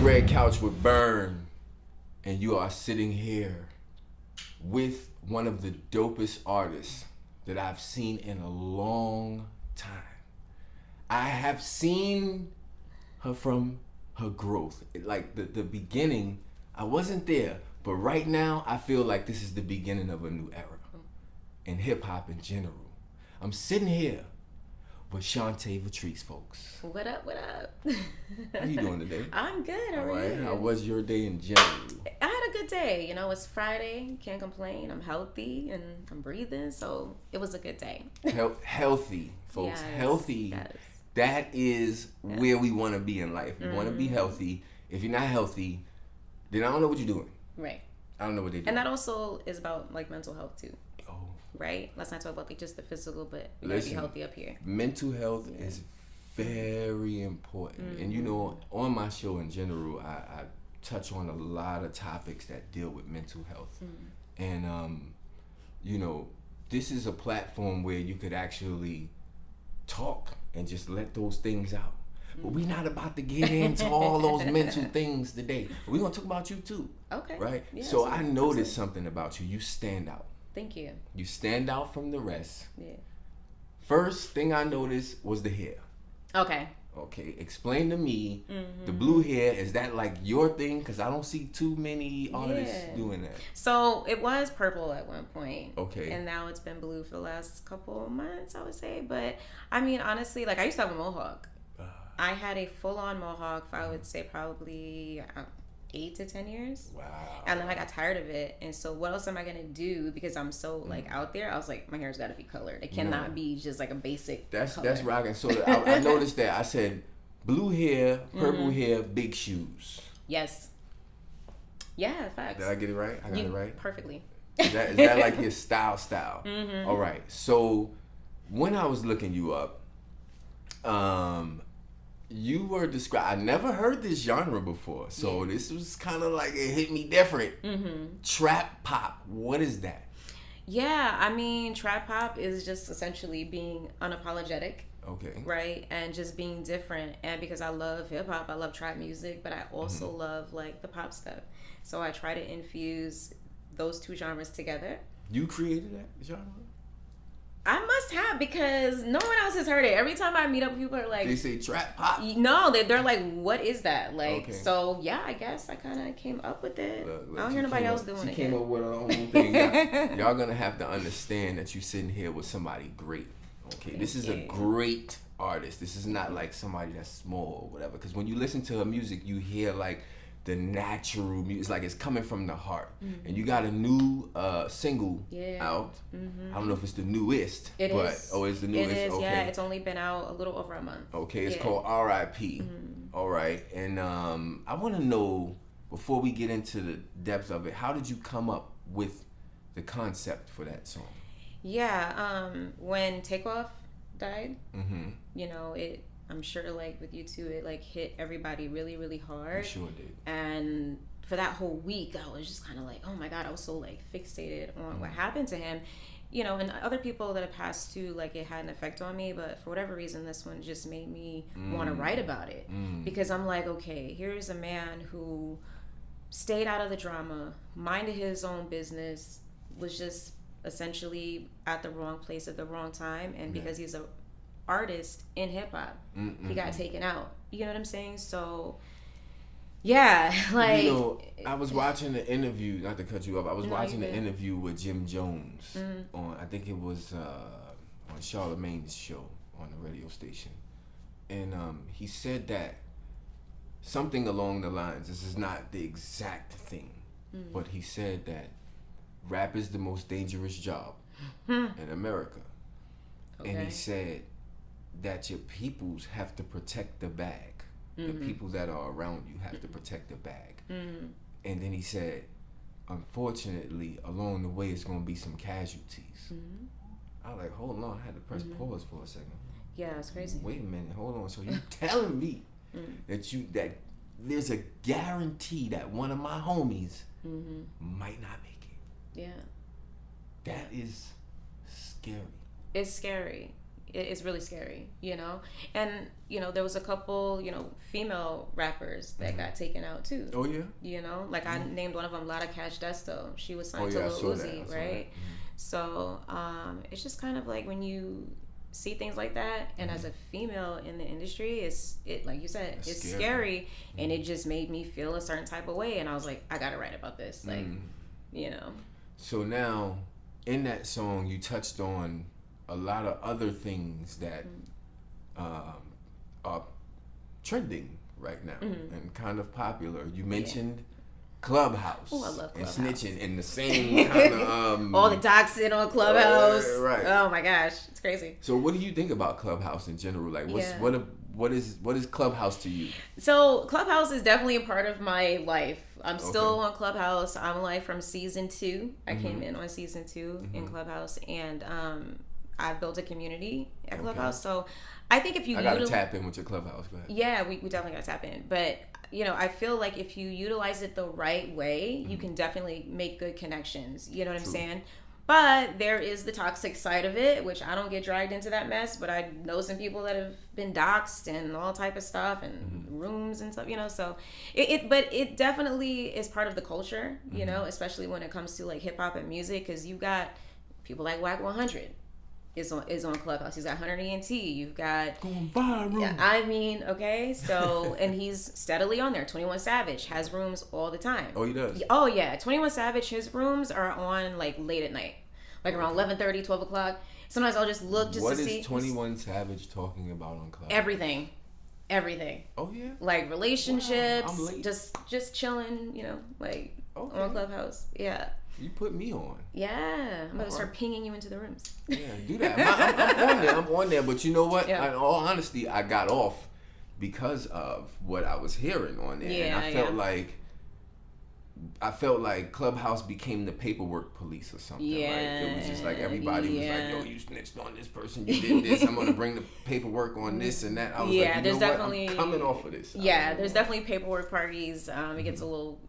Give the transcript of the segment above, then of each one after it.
Red Couch with Burn, and you are sitting here with one of the dopest artists that I've seen in a long time. I have seen her from her growth. Like the beginning, I wasn't there, but right now I feel like this is the beginning of a new era in hip hop in general. I'm sitting here with Chantae Vetrice, folks. What up, what up? How you doing today? I'm good, how All are right. you? How was your day in general? I had a good day. You know, it's Friday, can't complain. I'm healthy and I'm breathing, so it was a good day. Healthy, folks. Yes, Healthy. yes. That is where we want to be in life. We want to be healthy. If you're not healthy, then I don't know what you're doing. Right. I don't know what they're doing. And that also is about like mental health too. Oh. Right? Let's not talk about like just the physical, but we gotta be healthy up here. Mental health is very important. And you know, on my show in general, I touch on a lot of topics that deal with mental health. And you know, this is a platform where you could actually talk and just let those things out. But we're not about to get into all those mental things today. We're gonna talk about you too. Okay. Right? Yeah, so I absolutely. noticed something about you. You stand out. Thank you. You stand out from the rest. Yeah. First thing I noticed was the hair. Okay. Okay, explain to me the blue hair. Is that like your thing? Because I don't see too many artists doing that. So it was purple at one point. Okay. And now it's been blue for the last couple of months, I would say. But I mean, honestly, like I used to have a mohawk. I had a full-on mohawk for, I would say, probably 8 to 10 years. Wow. And then I got tired of it. And so what else am I going to do? Because I'm so like out there. I was like, my hair's got to be colored. It cannot be just like a basic That's color. rocking. So I noticed that. I said blue hair, purple hair, big shoes. Yes. Yeah, facts. Did I get it right? I got it right? Perfectly. Is that like your style? All right. So when I was looking you up, you were described. I never heard this genre before, so this was kind of like it hit me different. Trap pop. What is that? Yeah, I mean, trap pop is just essentially being unapologetic. Okay. Right, and just being different. And because I love hip hop, I love trap music, but I also love like the pop stuff. So I try to infuse those two genres together. You created that genre? I must have, because no one else has heard it. Every time I meet up, people are like, They say trap pop. no, they're like, what is that? Like, Okay. so yeah, I guess I kind of came up with it. Look, I don't hear nobody else doing she it. came yet. up with her own thing. Y'all gonna have to understand that you sitting here with somebody great. Okay, this is a great artist. This is not like somebody that's small or whatever. Because when you listen to her music, you hear like the natural music. It's like it's coming from the heart. And you got a new single out. I don't know if it's the newest. It but, is. Oh, it's the newest? It is, okay. yeah. It's only been out a little over a month. Okay, it's called R.I.P. All right. And I want to know, before we get into the depth of it, how did you come up with the concept for that song? Yeah, when Takeoff died, you know, I'm sure like with you too, it like hit everybody really, really hard. It sure did. And for that whole week, I was just kind of like, oh my God, I was so like fixated on what happened to him. You know, and other people that have passed too, like it had an effect on me, but for whatever reason, this one just made me want to write about it. Because I'm like, okay, here's a man who stayed out of the drama, minded his own business, was just essentially at the wrong place at the wrong time, and because he's a artist in hip-hop, he got taken out. You know what I'm saying? So yeah, like, you know, I was watching the interview, not to cut you off, I was watching the interview with Jim Jones on, I think it was on Charlemagne's show on the radio station, and he said that something along the lines, this is not the exact thing, but he said that rap is the most dangerous job in America. Okay. And he said that your peoples have to protect the bag. The people that are around you have to protect the bag. And then he said, unfortunately, along the way, it's going to be some casualties. I was like, hold on, I had to press pause for a second. Yeah, it's crazy. Wait a minute, hold on. So you telling me that there's a guarantee that one of my homies might not make it? Yeah. That is scary. It's scary. it's really scary, you know. And you know, there was a couple, you know, female rappers that got taken out too. Oh yeah. You know, like I named one of them Lotta Cash Desto. She was signed I to saw Lil that. Uzi, right? So it's just kind of like when you see things like that, and as a female in the industry, it like you said, it's scary, and it just made me feel a certain type of way, and I was like, I gotta write about this, like, you know. So now, in that song, you touched on a lot of other things that are trending right now and kind of popular. You mentioned Clubhouse. Oh, I love Clubhouse. And snitching in the same kind of all the doxing on Clubhouse. Right. Oh my gosh, it's crazy. So what do you think about Clubhouse in general? Like, what is Clubhouse to you? So Clubhouse is definitely a part of my life. I'm still on Clubhouse. I'm like from season 2. I came in on season 2 in Clubhouse, and I've built a community at Clubhouse. So I think if you I gotta tap in with your Clubhouse. Go ahead. Yeah, we definitely gotta tap in. But you know, I feel like if you utilize it the right way, you can definitely make good connections. You know what I'm saying? But there is the toxic side of it, which I don't get dragged into that mess, but I know some people that have been doxxed and all type of stuff and rooms and stuff, you know, so but it definitely is part of the culture, you know, especially when it comes to like hip hop and music, because you've got people like Wack 100 is on Clubhouse. He's got Hunter ENT. You've got going viral. Yeah, I mean, okay, so and he's steadily on there. 21 Savage has rooms all the time. Oh, he does. Oh yeah, 21 Savage, his rooms are on like late at night, like around 11:30, 12 o'clock. Sometimes I'll just look just to see. What is 21 Savage talking about on Clubhouse? Everything. Oh yeah. Like relationships, wow, I'm late. just chilling, you know, like on Clubhouse. Yeah. You put me on. Yeah, I'm gonna start pinging you into the rooms. Yeah, do that. I'm on there, but you know what? Yeah. In all honesty, I got off because of what I was hearing on there, and I felt like Clubhouse became the paperwork police or something. Yeah, right? It was just like everybody was like, "Yo, you snitched on this person. You did this. I'm gonna bring the paperwork on this and that." I was like, there's definitely I'm coming off of this. Yeah, there's definitely paperwork parties. It gets a little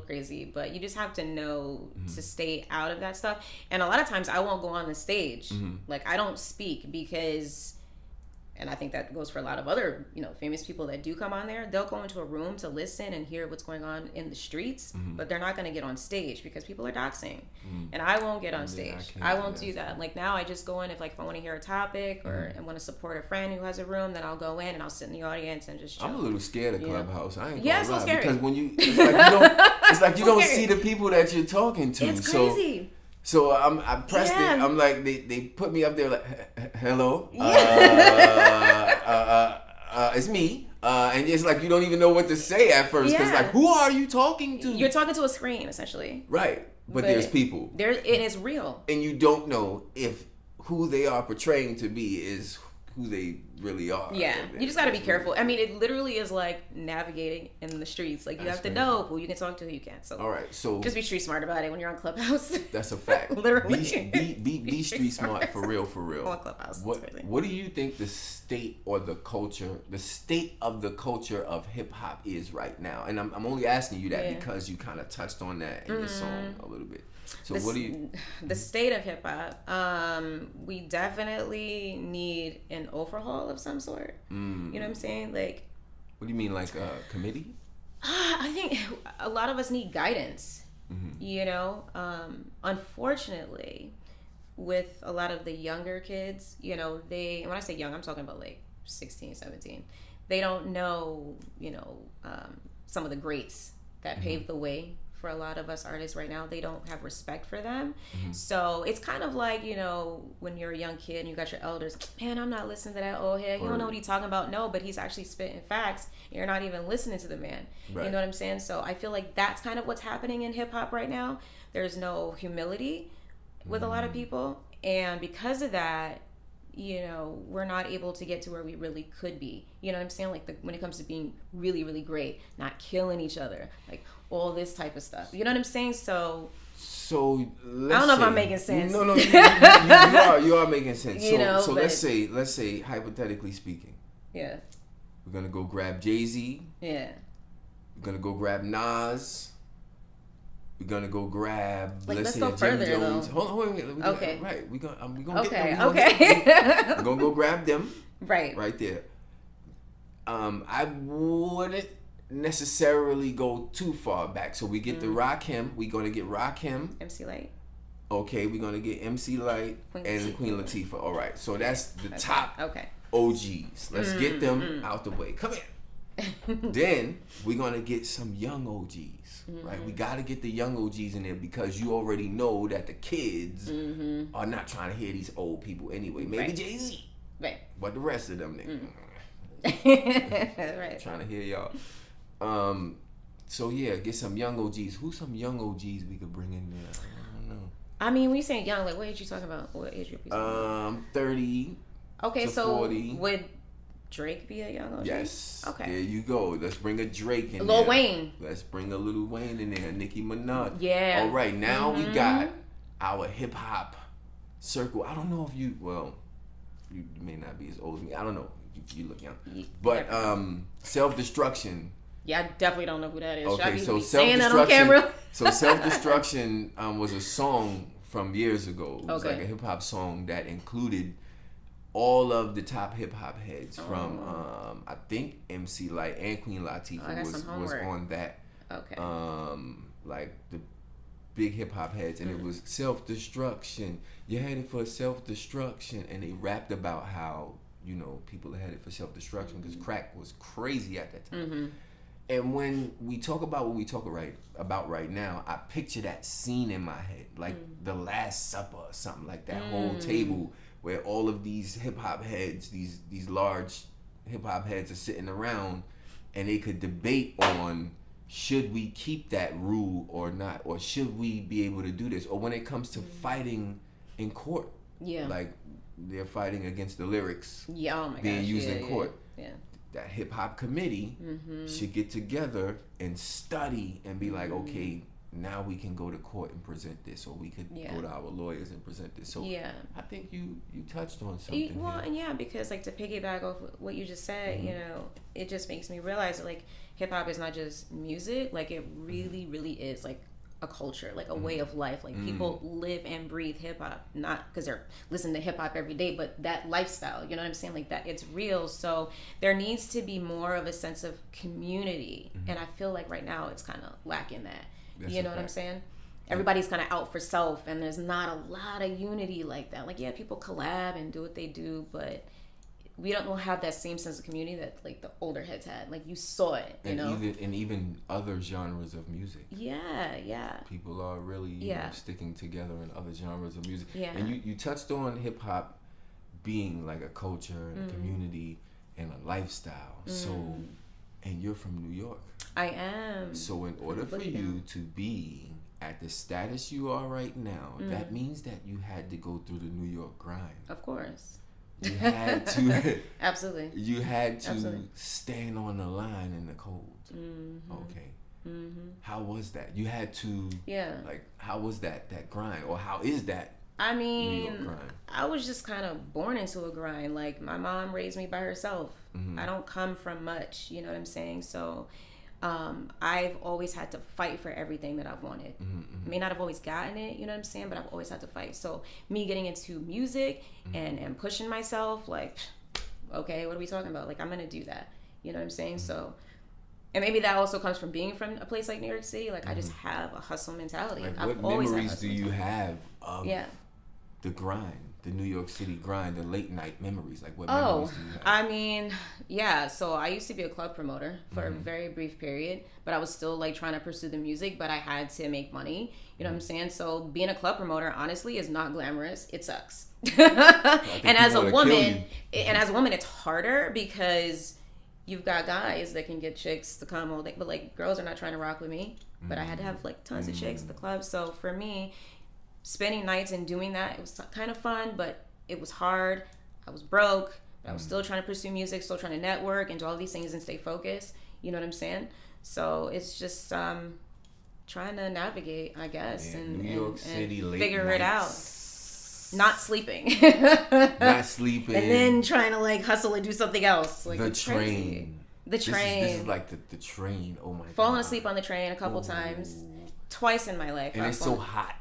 crazy, but you just have to know to stay out of that stuff. And a lot of times I won't go on the stage. Like I don't speak because, and I think that goes for a lot of other, you know, famous people that do come on there. They'll go into a room to listen and hear what's going on in the streets, but they're not going to get on stage because people are doxing. And I won't get on stage. I won't do that. Like now I just go in if I want to hear a topic or I want to support a friend who has a room, then I'll go in and I'll sit in the audience and just chill. I'm a little scared of Clubhouse. I ain't gonna it's lie, so scary. because when it's like you don't see the people that you're talking to. It's crazy. So I pressed it. I'm like, they put me up there like, hello, it's me. And it's like you don't even know what to say at first because like, who are you talking to? You're talking to a screen essentially. Right, but there's people. It is real. And you don't know if who they are portraying to be is who they really are. Yeah, you just got to be careful. I mean, it literally is like navigating in the streets. Like you have to know who you can talk to, who you can't. So all right, so just be street smart about it when you're on Clubhouse. That's a fact. Literally, be street smart for real. On Clubhouse. What do you think the state of the culture of hip hop is right now? And I'm only asking you that because you kind of touched on that in your song a little bit. So the state of hip hop, we definitely need an overhaul of some sort. You know what I'm saying? Like, what do you mean, like a committee? I think a lot of us need guidance. You know, unfortunately, with a lot of the younger kids, you know, when I say young, I'm talking about like 16, 17. They don't know, you know, some of the greats that paved the way for a lot of us artists right now. They don't have respect for them. So it's kind of like, you know, when you're a young kid and you got your elders, man, I'm not listening to that old head. You don't know what he's talking about. No, but he's actually spitting facts. You're not even listening to the man. Right. You know what I'm saying? So I feel like that's kind of what's happening in hip hop right now. There's no humility with a lot of people. And because of that, you know, we're not able to get to where we really could be. You know what I'm saying? Like when it comes to being really, really great, not killing each other, like all this type of stuff. You know what I'm saying? So I don't know if I'm making sense. No, you are making sense. So let's say hypothetically speaking. Yeah. We're gonna go grab Jay-Z. Yeah. We're gonna go grab Nas. We're gonna go grab. Like, let's let's say go Jim further, Jones. though. Hold on, wait. Okay. Right. We gonna Okay. get them. We're gonna go grab them. Right. Right there. I wouldn't necessarily go too far back. So we get the Rakim. We're gonna get Rakim. MC Light. Okay, we're gonna get MC Light and Queen Latifah. All right. So that's the top OGs. Let's get them out the way. Come here. Then we're gonna get some young OGs, right? We gotta get the young OGs in there because you already know that the kids are not trying to hear these old people anyway. Maybe Jay-Z, right? But the rest of them, niggas, right? Trying to hear y'all. So yeah, get some young OGs. Who's some young OGs we could bring in there? I don't know. I mean, when you saying young, like what age you talking about? What age group you talking about? 30. Okay, to so 40. Would Drake be a young OG? Yes. Okay. There you go. Let's bring a Drake in Lil there. Wayne. Let's bring a Lil Wayne in there. Nicki Minaj. Yeah. All right. Now we got our hip hop circle. I don't know if you may not be as old as me. I don't know. You look young. But Self Destruction. Yeah, I definitely don't know who that is. Okay, so saying that on camera. So Self Destruction was a song from years ago. It was like a hip hop song that included all of the top hip hop heads from I think MC Light and Queen Latifah was on that. Okay. Like the big hip hop heads, and it was self destruction. You're headed for self destruction, and they rapped about how people are headed for self destruction because crack was crazy at that time. And when we talk about what we talk about right now, I picture that scene in my head, like The Last Supper or something, like that whole table where all of these hip hop heads, these large hip hop heads are sitting around, and they could debate on should we keep that rule or not, or should we be able to do this, or when it comes to fighting in court, like they're fighting against the lyrics being used in court. That hip hop committee should get together and study and be like, okay, now we can go to court and present this, or we could go to our lawyers and present this. So I think you touched on something. Well, and because like to piggyback off what you just said, it just makes me realize that like hip hop is not just music, like it really, really is like a culture, like a way of life. Like people live and breathe hip hop, not because they're listening to hip hop every day, but that lifestyle, you know what I'm saying? Like that, it's real. So there needs to be more of a sense of community, and I feel like right now it's kind of lacking that. You know what I'm saying? Everybody's kind of out for self, and there's not a lot of unity like that. Like people collab and do what they do, but we don't have that same sense of community that like the older heads had. Like you saw it, even other genres of music. Yeah. People are really sticking together in other genres of music. Yeah. And you touched on hip hop being like a culture and a community and a lifestyle. So, and you're from New York. I am. So in order for you to be at the status you are right now, that means that you had to go through the New York grind. Of course. You had to Absolutely. You had to stand on the line in the cold. Okay. How was that? You had to like how was that grind, or how is that? I mean, New York grind? I was just kind of born into a grind. Like my mom raised me by herself. I don't come from much, you know what I'm saying? So I've always had to fight for everything that I've wanted. I may not have always gotten it, you know what I'm saying, but I've always had to fight. So me getting into music and pushing myself, like, okay, what are we talking about? Like, I'm gonna do that, you know what I'm saying? So, and maybe that also comes from being from a place like New York City. Like, I just have a hustle mentality. Like, I've what always memories had do you have of yeah. the grind, the New York City grind, the late night memories? Like, what memories do you have? I mean, yeah. So I used to be a club promoter for a very brief period, but I was still like trying to pursue the music, but I had to make money. You know what I'm saying? So being a club promoter, honestly, is not glamorous. It sucks. And as a woman, it's harder because you've got guys that can get chicks to come all day, but like girls are not trying to rock with me. But I had to have like tons of chicks at the club. So for me, spending nights and doing that, it was kind of fun, but it was hard. I was broke, but I was still trying to pursue music, still trying to network and do all these things and stay focused. You know what I'm saying? So it's just trying to navigate, I guess, and New York City and late figure nights. it out. Not sleeping. Not sleeping. And then trying to like hustle and do something else. Like the it's train. Crazy. The train. This is like the train. Oh my god. Falling asleep on the train a couple times. Twice in my life. And it's so hot.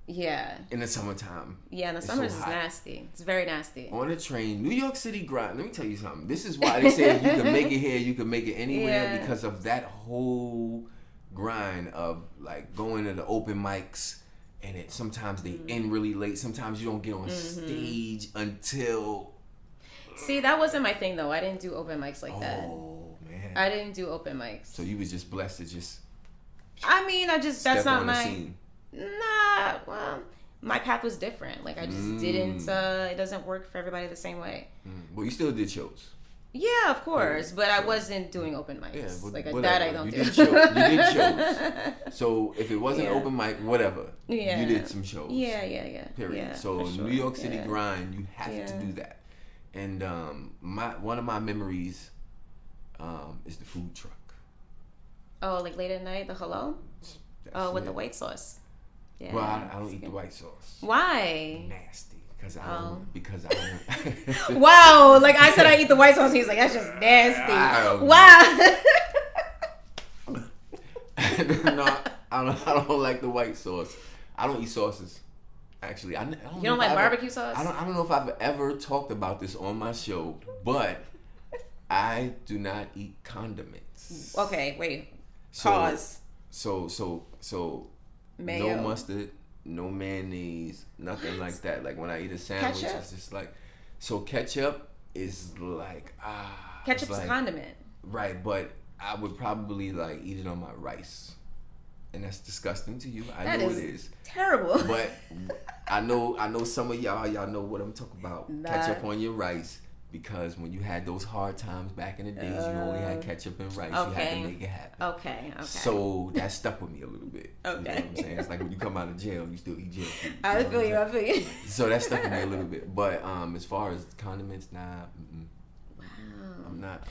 Yeah. In the summertime. Yeah, in the summers it's nasty. It's very nasty. On a train, New York City grind. Let me tell you something. This is why they say if you can make it here, you can make it anywhere, because of that whole grind of like going to the open mics, and sometimes they end really late. Sometimes you don't get on stage until. See, that wasn't my thing though. I didn't do open mics like that. Oh man. I didn't do open mics. So you was just blessed to just. I mean, that's not my. Scene. Nah, well, my path was different. Like I just didn't. It doesn't work for everybody the same way. Well, you still did shows. Yeah, of course, but I wasn't doing open mics. Yeah, like whatever. that I don't you do. Did you did shows. So if it wasn't open mic, whatever. Yeah. You did some shows. Yeah. Period. Yeah, so sure. New York City grind, you have to do that. And one of my memories is the food truck. Oh, like late at night, the hello? With the white sauce. Yeah. Well, I don't eat the white sauce. Why? Nasty. Because I don't. Wow. Like I said, I eat the white sauce. He's like, that's just nasty. Wow. No, I don't like the white sauce. I don't eat sauces. Actually, I don't. You don't like barbecue sauce? I don't know if I've ever talked about this on my show, but I do not eat condiments. Okay, wait. Pause. So Mayo. No mustard, no mayonnaise, nothing like that. Like when I eat a sandwich, Ketchup? it's just like, so ketchup is like Ketchup's like, a condiment. Right, but I would probably like eat it on my rice, and that's disgusting to you. I know it is terrible. But I know some of y'all know what I'm talking about. Ketchup on your rice. Because when you had those hard times back in the days, you only had ketchup and rice. You had to make it happen. Okay. So that stuck with me a little bit. Okay. You know what I'm saying? It's like when you come out of jail, you still eat jail food. I feel you. So that stuck with me a little bit. But as far as condiments, nah. Wow. I'm not.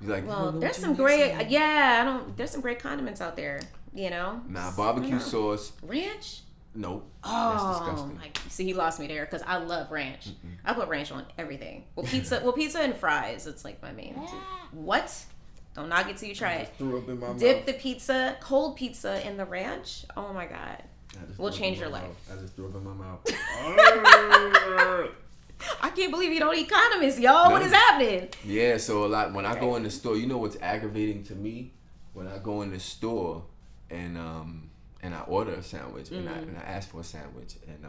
You like? Well, there's some great. I don't. There's some great condiments out there. You know. Nah, barbecue sauce. Ranch. Nope. Oh, that's disgusting. See, he lost me there because I love ranch. I put ranch on everything. Well, pizza and fries. It's like my main. What? Don't knock it till you try it. Threw up in my Dip mouth. the pizza, cold pizza, in the ranch. Oh my god, will change your life. I just threw up in my mouth. I can't believe you don't eat condiments, y'all. What is happening? Yeah, so a lot when I go in the store, you know what's aggravating to me? When I go in the store and I order a sandwich and I ask for a sandwich and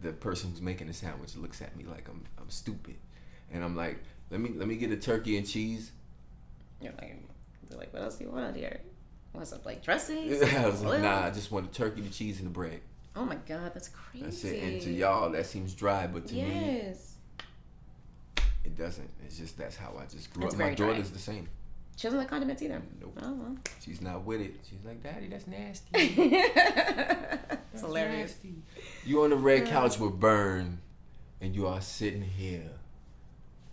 the person who's making the sandwich looks at me like I'm stupid, and I'm like, let me get a turkey and cheese. You're like, what else do you want out here? Want some like dressings? I was like, nah, I just want a turkey, the cheese, and the bread. Oh my god, that's crazy. That's it. And to y'all, that seems dry, but to me, it doesn't. It's just that's how I just grew up. My daughter's the same. She doesn't like condiments either. Nope. Oh well. She's not with it. She's like, Daddy, that's nasty. It's hilarious. Nasty. You on the red couch with Burn, and you are sitting here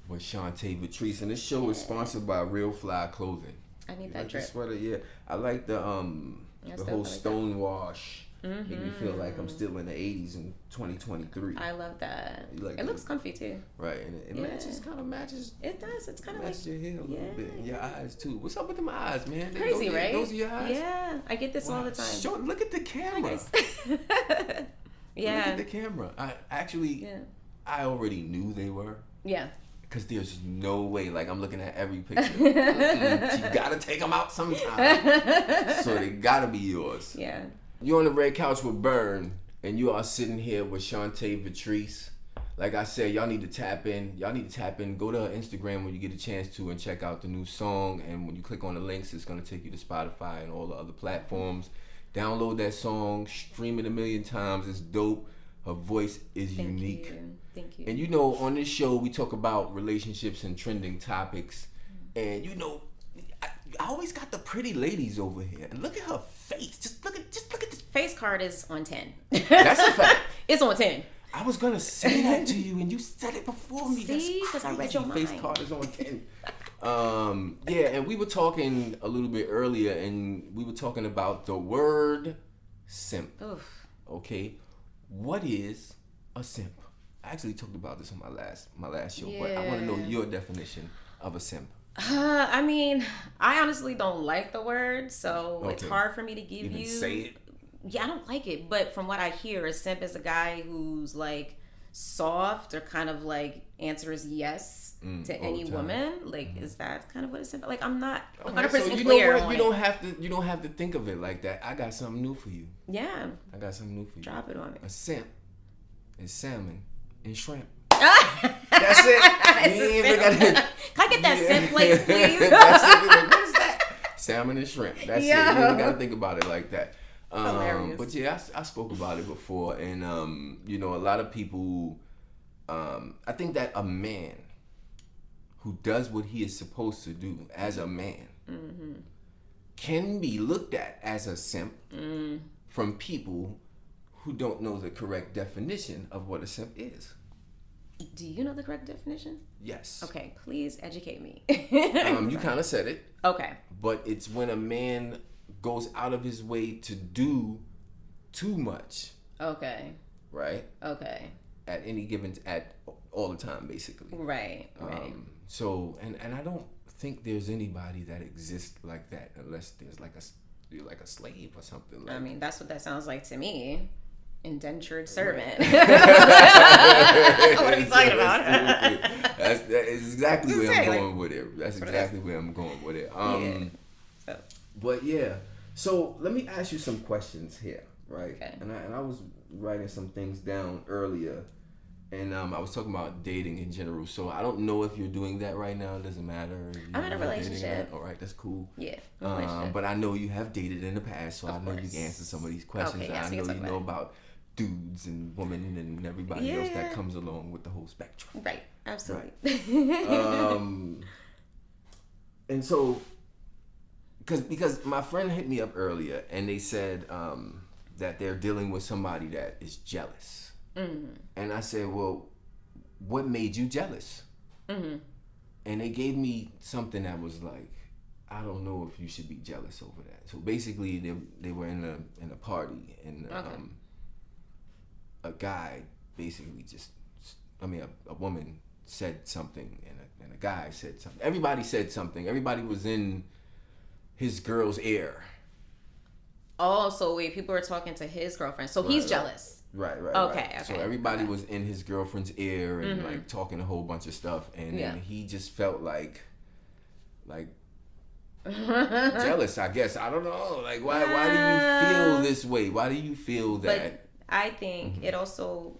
with Chantae Vetrice, and this show is sponsored by Real Fly Clothing. I need You that like drip. The sweater, yeah. I like the whole stone wash. Make me feel like I'm still in the 80s in 2023. I love that. Like it looks comfy too. Right, and it matches, kind of matches. It does. It's kind of like your hair a little bit, and your eyes too. What's up with them eyes, man? Crazy, right? Those are your eyes. Yeah, I get this all the time. Sure, look at the camera. Yeah. Look at the camera. I already knew they were. Yeah. Because there's no way. Like, I'm looking at every picture. You gotta take them out sometime. So they gotta be yours. Yeah. You're on the red couch with Burn, and you are sitting here with Chantae Vetrice. Like I said, y'all need to tap in. Go to her Instagram when you get a chance to and check out the new song. And when you click on the links, it's going to take you to Spotify and all the other platforms. Download that song. Stream it 1,000,000 times. It's dope. Her voice is unique. Thank you. And you know, on this show, we talk about relationships and trending topics. And you know, I always got the pretty ladies over here. And look at her face. Just look at this. Face card is on 10. That's a fact. It's on 10. I was gonna say that to you, and you said it before me. See, because I read your mind. Face card is on 10. Yeah, and we were talking a little bit earlier, and we were talking about the word simp. Oof. Okay, what is a simp? I actually talked about this on my last show, but I want to know your definition of a simp. I mean, I honestly don't like the word, so it's hard for me to give you. Say it. Yeah, I don't like it, but from what I hear, a simp is a guy who's like soft or kind of like answers yes to any woman. Like, is that kind of what a simp? Like, I'm not 100% so you clear. Know what? You don't have to think of it like that. I got something new for you. Yeah. I got something new for you. Drop it on me. A simp is salmon and shrimp. That's it. Can I get that simp plate, please? That's it. Like, what is that? Salmon and shrimp. That's it. You ain't got to think about it like that. But yeah, I spoke about it before, and you know, a lot of people. I think that a man who does what he is supposed to do as a man can be looked at as a simp from people who don't know the correct definition of what a simp is. Do you know the correct definition? Yes. Okay, please educate me. You kind of said it. Okay. But it's when a man goes out of his way to do too much. Okay. Right? Okay. At any given at all the time, basically. Right. So and I don't think there's anybody that exists like that unless there's like a slave or something. Like. I mean, that's what that sounds like to me. Indentured servant. Right. What are we talking about? That's exactly where I'm going with it. That's exactly where I'm going with it. But yeah. So let me ask you some questions here, right? Okay. And I was writing some things down earlier, and I was talking about dating in general. So I don't know if you're doing that right now. It doesn't matter. I'm in a relationship. All right, that's cool. Yeah. But I know you have dated in the past, so I know you can answer some of these questions. Okay, yes, I know you know about dudes and women and everybody else that comes along with the whole spectrum. Right. Absolutely. Right. And so, because my friend hit me up earlier and they said that they're dealing with somebody that is jealous. Mm-hmm. And I said, well, what made you jealous? Mm-hmm. And they gave me something that was like, I don't know if you should be jealous over that. So basically, they were in a party and a guy basically a woman said something and a guy said something. Everybody said something. Everybody was in his girl's ear. Oh, so wait, people were talking to his girlfriend. So he's jealous. Right. Okay. So everybody was in his girlfriend's ear and like talking a whole bunch of stuff, and then he just felt like jealous, I guess. I don't know. Like why do you feel this way? Why do you feel that? But I think it also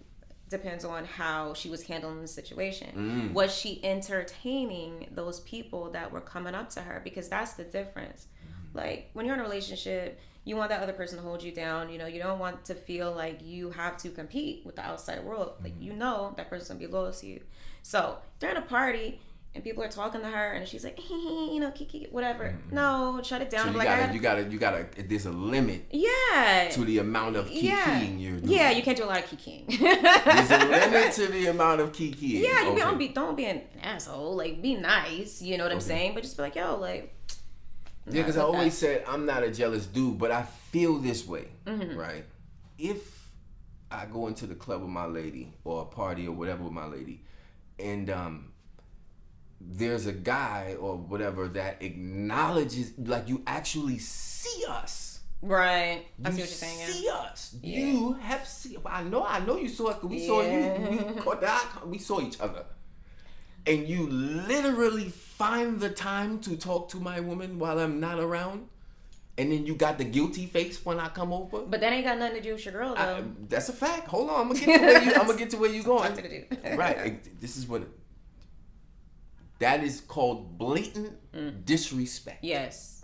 depends on how she was handling the situation. Was she entertaining those people that were coming up to her? Because that's the difference. Like when you're in a relationship, you want that other person to hold you down. You know, you don't want to feel like you have to compete with the outside world. Like you know that person's gonna be loyal to you. So during a party and people are talking to her and she's like, you know, kiki, whatever. No, shut it down. So you gotta. There's a limit. Yeah. To the amount of kikiing you're doing. Yeah, you can't do a lot of kikiing. There's a limit to the amount of kikiing. Yeah, don't be an asshole. Like, be nice. You know what I'm saying? But just be like, yo, like. Yeah, because I always said I'm not a jealous dude, but I feel this way, right? If I go into the club with my lady or a party or whatever with my lady, and there's a guy or whatever that acknowledges, like you actually see us. Right. I see what you're saying. See us. Yeah. You have seen. I know you saw it. We saw you. We saw each other. And you literally find the time to talk to my woman while I'm not around, and then you got the guilty face when I come over. But that ain't got nothing to do with your girl, though. That's a fact. Hold on, I'm gonna get to where you going. Right. This is what. That is called blatant disrespect. Yes.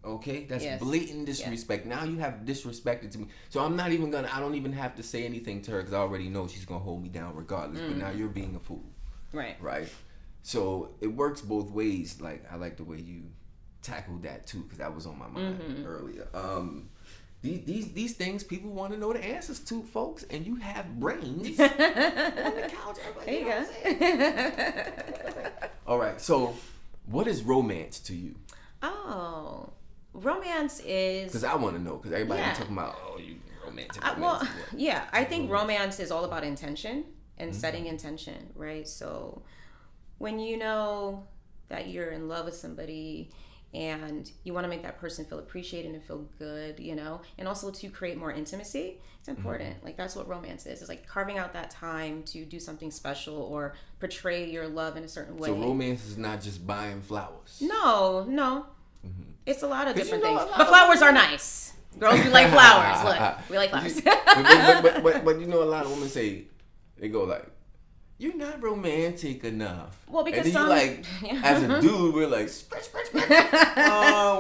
Okay, that's blatant disrespect. Now you have disrespected to me, so I'm not even gonna. I don't even have to say anything to her because I already know she's gonna hold me down regardless. But now you're being a fool. Right. So it works both ways. Like I like the way you tackled that too, because that was on my mind earlier. These things people want to know the answers to, folks, and you have brains on the couch. There you go. All right. So, what is romance to you? Oh, romance is because I want to know because everybody talking about you romantic. I think romance is all about intention. And setting intention, right? So when you know that you're in love with somebody and you want to make that person feel appreciated and feel good, you know, and also to create more intimacy, it's important. Like, that's what romance is. It's like carving out that time to do something special or portray your love in a certain way. So romance is not just buying flowers. No. It's a lot of different things. But flowers are nice. Girls, we like flowers. Look, we like flowers. but you know, a lot of women say, they go like, you're not romantic enough. Well, because and then as a dude, we're like,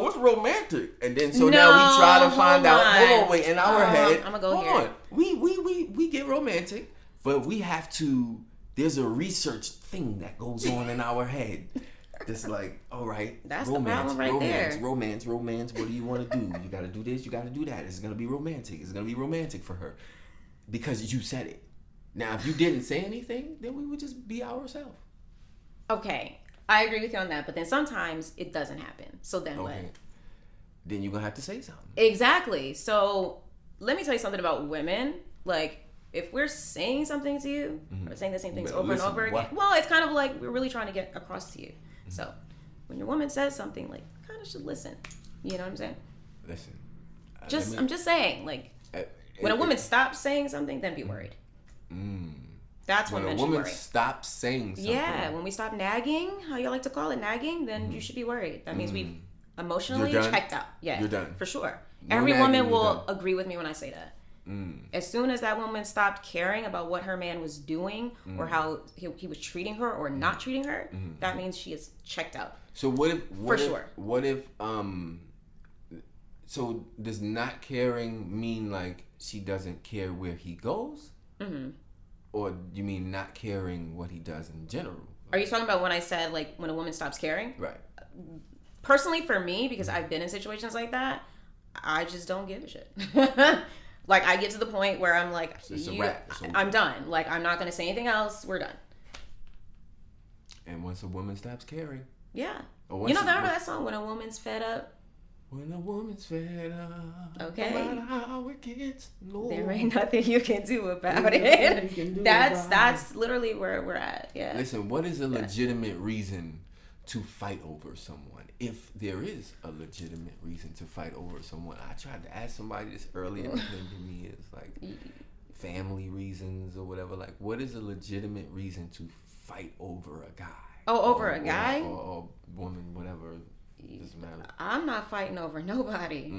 what's romantic? And then now we try to find out. Hold on, wait, in our head, I'm gonna go here. We get romantic, but we have to. There's a research thing that goes on in our head. That's like, all right, that's romance, the problem there. Romance. What do you want to do? You got to do this. You got to do that. It's gonna be romantic. It's gonna be romantic for her because you said it. Now, if you didn't say anything, then we would just be ourselves. Okay, I agree with you on that, but then sometimes it doesn't happen. So then what? Then you're going to have to say something. Exactly. So let me tell you something about women. Like, if we're saying something to you, or saying the same things over and over again, well, it's kind of like we're really trying to get across to you. So when your woman says something, like, kind of should listen. You know what I'm saying? Listen. I'm just saying, like, when a woman stops saying something, then be worried. That's when a woman stops saying something. Yeah, when we stop nagging, how y'all like to call it, nagging, then you should be worried. That means we've emotionally checked out. Yeah, you're done. For sure. No Every woman will agree with me when I say that. As soon as that woman stopped caring about what her man was doing or how he was treating her or not treating her, that means she is checked out. So what if so does not caring mean like she doesn't care where he goes? Or you mean not caring what he does in general? Are you talking about when I said, like, when a woman stops caring? Right. Personally, for me, because I've been in situations like that, I just don't give a shit. Like, I get to the point where I'm like, I'm done. Like, I'm not going to say anything else. We're done. And once a woman stops caring. Yeah. You know that song, When a Woman's Fed Up? When a woman's fed up, okay. No matter how it gets low, there ain't nothing you can do about it. That's literally where we're at. Yeah. Listen, what is a legitimate reason to fight over someone? If there is a legitimate reason to fight over someone, I tried to ask somebody this earlier, and it came to me as like family reasons or whatever. Like, what is a legitimate reason to fight over a guy? Oh, over a guy or woman, whatever. Doesn't matter. I'm not fighting over nobody.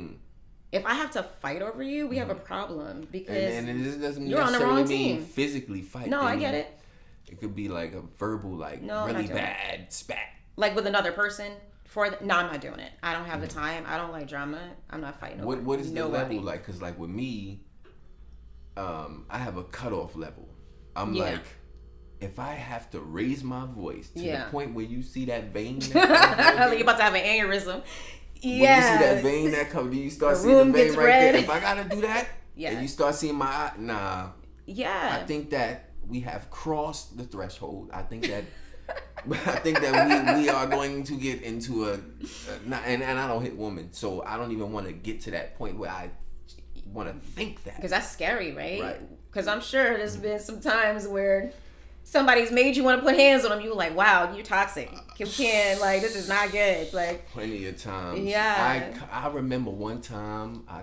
If I have to fight over you, we have a problem because and this doesn't you're on the wrong team. Mean physically fight. No, I get it. It could be like a verbal, like really bad spat. Like with another person. No, I'm not doing it. I don't have the time. I don't like drama. I'm not fighting over What is the level like? Because like with me, I have a cutoff level. I'm like, if I have to raise my voice to the point where you see that vein, like you're about to have an aneurysm. When you see that vein that comes, you start seeing the vein right there. If I gotta do that, and you start seeing my eye, nah. Yeah. I think that we have crossed the threshold. I think that we are going to get into and I don't hit women, so I don't even want to get to that point where I want to think that. Because that's scary, right? Because I'm sure there's been some times where somebody's made you want to put hands on them. You're like, wow, you're toxic. You can't, like, this is not good. Like, plenty of times. Yeah. I remember one time I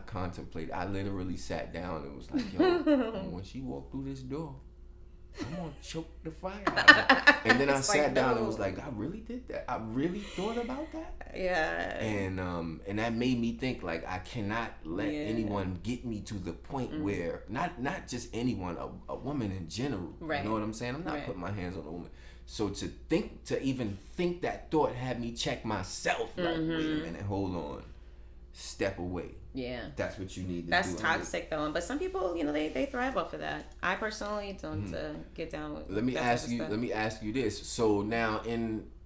literally sat down and was like, yo, when she walked through this door, I'm gonna choke the fire out of her. And then I sat down and was like, I really did that. I really thought about that. Yeah. And that made me think, like, I cannot let anyone get me to the point where not just anyone, a woman in general. Right. You know what I'm saying? I'm not putting my hands on a woman. So to even think that thought had me check myself. Like, wait a minute, hold on, step away. Yeah, that's what you need to do. That's toxic though, but some people, they thrive off of that. I personally don't get down with. Let me ask you this. So now,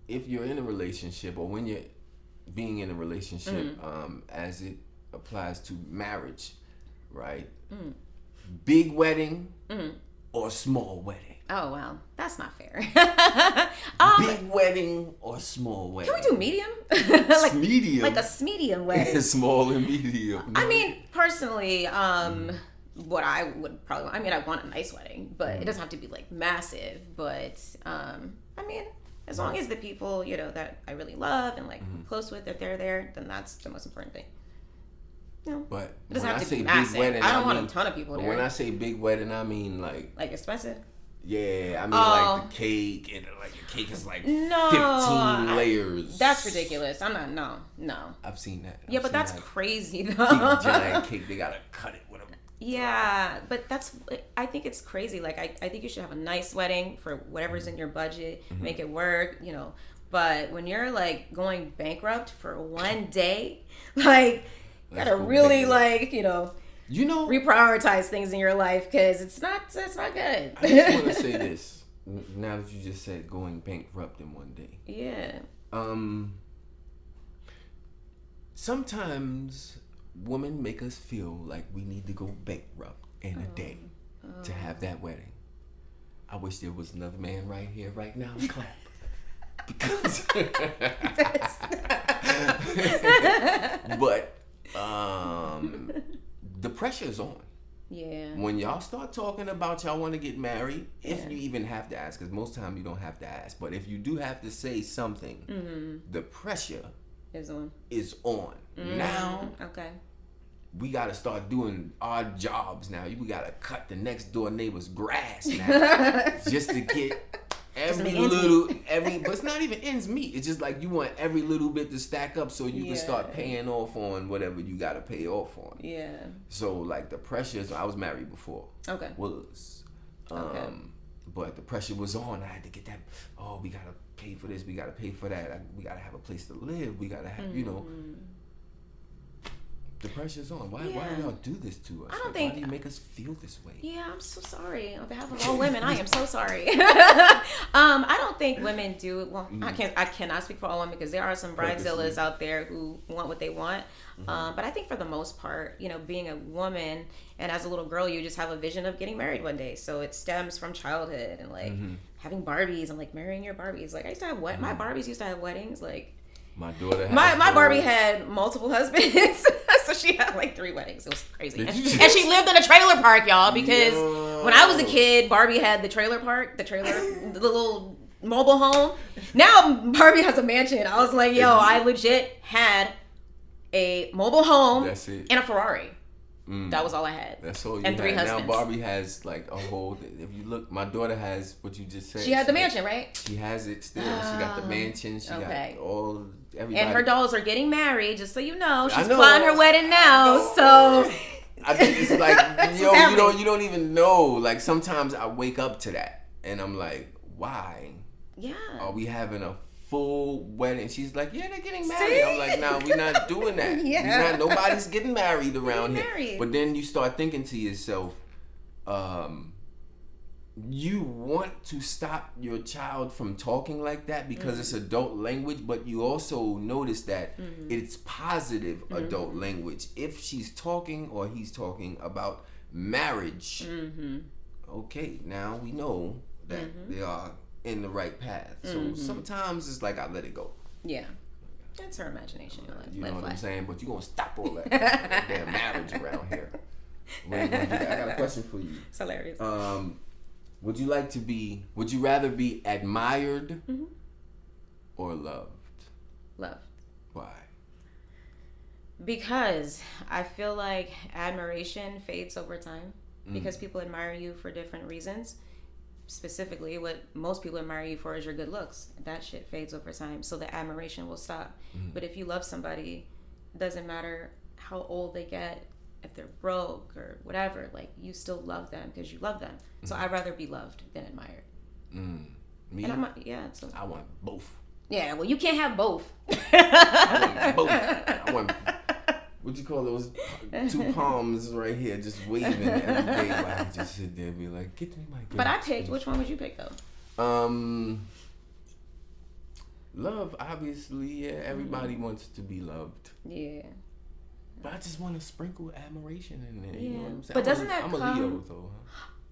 if you're in a relationship, or when you're being in a relationship, as it applies to marriage, right? Big wedding or small wedding? Oh, well, that's not fair. Big wedding or small wedding? Can we do medium? Medium? Like a medium wedding. Small and medium. I mean, personally, what I would probably want, I want a nice wedding, but it doesn't have to be like massive. But, I mean, As long as the people, that I really love and like I'm close with, if they're there, then that's the most important thing. But it doesn't when have I to say be big massive. wedding, I don't want a ton of people there. When I say big wedding, I mean like expensive. Yeah, I mean like the cake, and like the cake is like 15 layers. That's ridiculous. I'm not. No. I've seen that. Yeah, but that's crazy though. Big giant cake, they gotta cut it with a. Yeah, but I think it's crazy. Like I think you should have a nice wedding for whatever's in your budget, make it work. But when you're like going bankrupt for one day, like you gotta really reprioritize things in your life because it's not good. I just want to say this now that you just said going bankrupt in one day. Yeah. Sometimes women make us feel like we need to go bankrupt in a day to have that wedding. I wish there was another man right here, right now, to clap. Because but the pressure's on. Yeah. When y'all start talking about y'all want to get married, if you even have to ask, because most time you don't have to ask, but if you do have to say something, the pressure is on. Now, okay, we got to start doing odd jobs now. We got to cut the next door neighbor's grass now just to get but it's not even ends meet. It's just like you want every little bit to stack up so you can start paying off on whatever you got to pay off on. Yeah. So like the pressure, I was married before. Okay. But the pressure was on. I had to get that. Oh, we gotta pay for this. We gotta pay for that. We gotta have a place to live. We gotta have, The pressure's on. Why do y'all do this to us? I don't think. Why do you make us feel this way? Yeah, I'm so sorry. On behalf of all women, I am so sorry. I don't think women do it. Well, I cannot speak for all women because there are some bridezillas out there who want what they want. But I think for the most part, being a woman and as a little girl, you just have a vision of getting married one day. So it stems from childhood and like having Barbies and like marrying your Barbies. Like I used to have my Barbies used to have weddings. Like my daughter. My Barbie had multiple husbands, so she had like 3 weddings. It was crazy, and she lived in a trailer park, y'all. Because when I was a kid, Barbie had the trailer park, the little mobile home. Now Barbie has a mansion. I was like, yo, I legit had a mobile home and a Ferrari. That was all I had. That's all you and had. 3 husbands. Now Barbie has like a whole. If you look, my daughter has what you just said. She had the mansion, right? She has it still. She got the mansion. She got all everybody. And her dolls are getting married. Just so you know, she's planning her wedding now. So I think it's like you don't even know. Like sometimes I wake up to that and I'm like, why? Yeah. Are we having a full wedding? She's like, yeah, they're getting married. I'm like, no, we're not doing that. Nobody's getting married around here. But then you start thinking to yourself, you want to stop your child from talking like that because it's adult language, but you also notice that it's positive adult language. If she's talking or he's talking about marriage, okay, now we know that they are in the right path. So sometimes it's like I let it go. Yeah. That's her imagination. You know what I'm saying? But you gonna stop all that damn marriage around here. What are you gonna do? I got a question for you. It's hilarious. Would you rather be admired or loved? Loved. Why? Because I feel like admiration fades over time because people admire you for different reasons. Specifically, what most people admire you for is your good looks. That shit fades over time, so the admiration will stop. But if you love somebody, it doesn't matter how old they get, if they're broke or whatever, like you still love them because you love them. So I'd rather be loved than admired. Me? And I want both. Yeah, well, you can't have both. I want both. I want, what you call those 2 palms right here just waving every day while I just sit there and be like, get me my gift. But I picked, which one would you pick though? Love, obviously, yeah. Everybody wants to be loved. Yeah. But I just want to sprinkle admiration in there. Yeah. You know what I'm saying? But doesn't that I'm come... a Leo, though.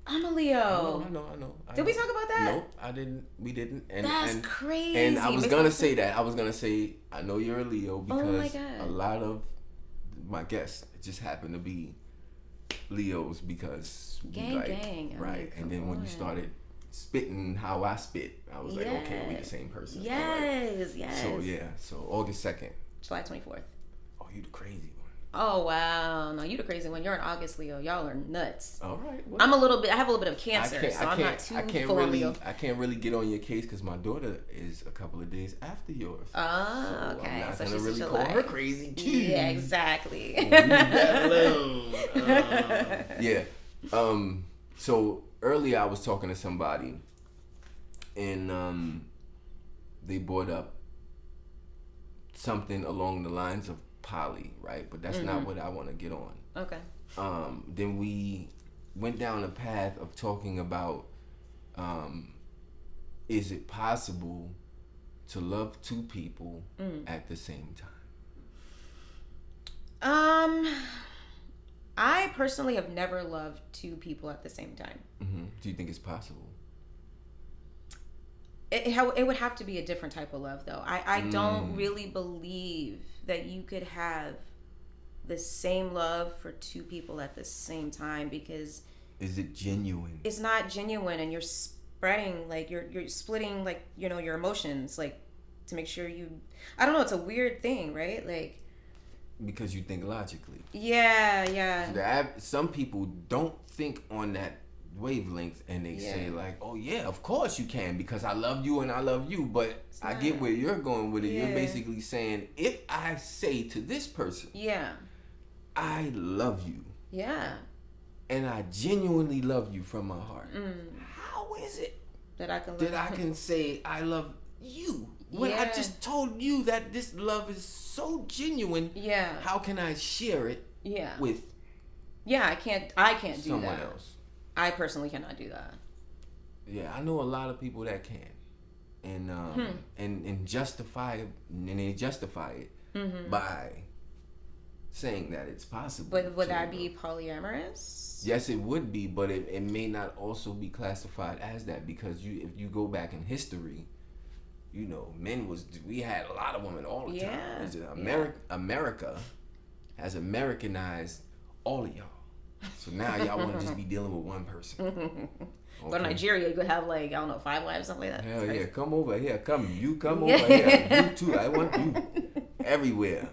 I'm a Leo. I know. Did we talk about that? Nope, I didn't. We didn't. That's crazy. And I was gonna say that. I was gonna say I know you're a Leo because a lot of my guests just happen to be Leos because gang. right. And then when you started spitting how I spit. I was like, okay, we the same person. Yes, right. yes. So yeah, so August 2nd. July 24th. Oh, you the crazy one. Oh wow, no, you the crazy one. You're an August Leo. Y'all are nuts. All right. Well, I have a little bit of Cancer, so I'm not too full on Leo. I can't really get on your case because my daughter is a couple of days after yours. Oh, so okay. I'm not so gonna she's really July. call her crazy too. Yeah, exactly. Leave that alone. Yeah. So earlier I was talking to somebody, and they brought up something along the lines of poly, right? But that's not what I want to get on. Okay. Then we went down a path of talking about, is it possible to love two people at the same time? I personally have never loved two people at the same time. Mm-hmm. Do you think it's possible? It would have to be a different type of love, though. I don't really believe that you could have the same love for two people at the same time, because is it genuine? It's not genuine, and you're spreading, like, you're splitting, like, you know, your emotions, like, to make sure you, I don't know, it's a weird thing, right? Like, because you think logically. Yeah. Some people don't think on that wavelength, and they say like, oh yeah, of course you can, because I love you and I love you. But I get where you're going with it. You're basically saying, if I say to this person, I love you, and I genuinely love you from my heart, how is it that I can say I love you when I just told you that this love is so genuine? How can I share it with I can't do someone that. else? I personally cannot do that. Yeah, I know a lot of people that can, and they justify it by saying that it's possible. But would that be polyamorous? Yes, it would be, but it may not also be classified as that, because if you go back in history, you know, we had a lot of women all the time. America has Americanized all of y'all. So now y'all want to just be dealing with one person. Okay. But in Nigeria, you could have, like, I don't know, 5 wives, something like that. Hell yeah, come over here. You come over here. You too. I want you everywhere.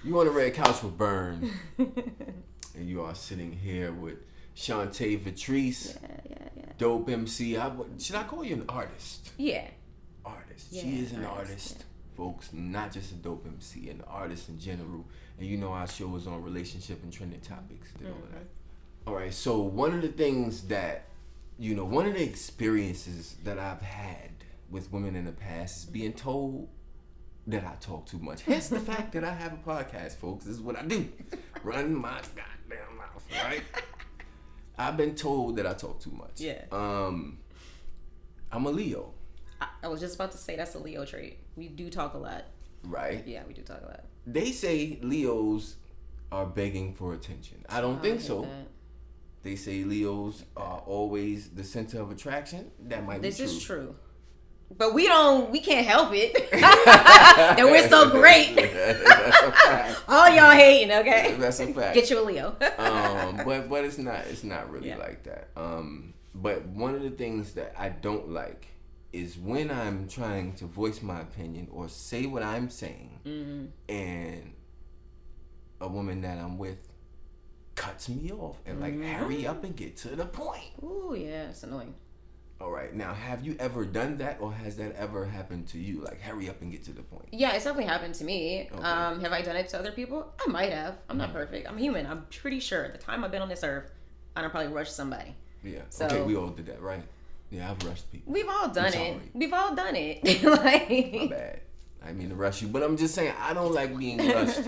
You on the red couch with Burn. And you are sitting here with Chantae Vetrice. Yeah. Dope MC. Should I call you an artist? Yeah. Artist. Yeah, She is an artist. Folks, not just a dope MC, an artist in general. And you know our show is on relationship and trending topics. Did all of that. All right, so one of the things that, you know, one of the experiences that I've had with women in the past is being told that I talk too much. Hence the fact that I have a podcast, folks. This is what I do. Run my goddamn mouth, right? I've been told that I talk too much. Yeah. I'm a Leo. I was just about to say that's a Leo trait. We do talk a lot. Right? Yeah, we do talk a lot. They say Leos are begging for attention. I don't think so. That. They say Leos are always the center of attraction. That might be true. This is true. But we can't help it. And we're so great. That's a fact. All y'all hating, okay? That's a fact. Get you a Leo. But it's not really like that. But one of the things that I don't like is when I'm trying to voice my opinion or say what I'm saying, and a woman that I'm with cuts me off and like, hurry up and get to the point. Ooh, yeah, it's annoying. All right, now have you ever done that, or has that ever happened to you? Like, hurry up and get to the point. Yeah, it's definitely happened to me. Okay. Have I done it to other people? I might have. I'm not perfect. I'm human. I'm pretty sure the time I've been on this earth, I done probably rushed somebody. Yeah. So, okay, we all did that, right? Yeah, I've rushed people. We've all done it. We've all done it. Like, my bad. I didn't mean to rush you, but I'm just saying I don't like being rushed.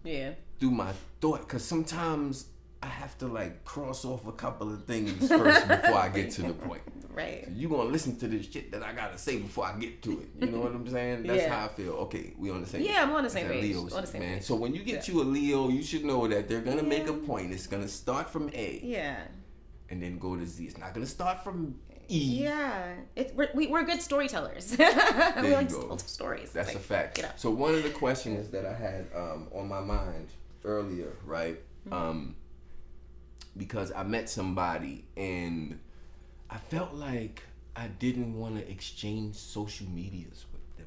Through my thought, because sometimes I have to like cross off a couple of things first before I get to the point. Right. So you gonna listen to this shit that I gotta say before I get to it. You know what I'm saying? That's how I feel. Okay, we on the same. Yeah, I'm on the same page. On the same page. So when you get you a Leo, you should know that they're gonna make a point. It's gonna start from A. Yeah. And then go to Z. It's not gonna start from E. Yeah. We're good storytellers. There we like you to go. tell stories. That's like, a fact. So one of the questions that I had on my mind earlier, right? Because I met somebody and I felt like I didn't want to exchange social medias with them.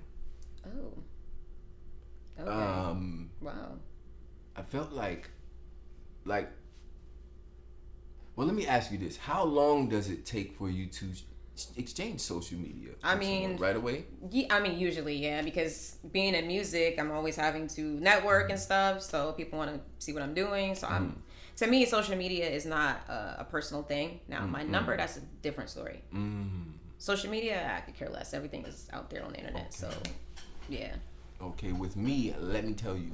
Oh. Okay. Wow. I felt like, well, let me ask you this: how long does it take for you to exchange social media? I mean, right away. Yeah, I mean, usually, yeah, because being in music, I'm always having to network and stuff, so people want to see what I'm doing. So to me, social media is not a personal thing. Now, my number, that's a different story. Social media, I could care less. Everything is out there on the internet, so yeah. Okay, with me, let me tell you,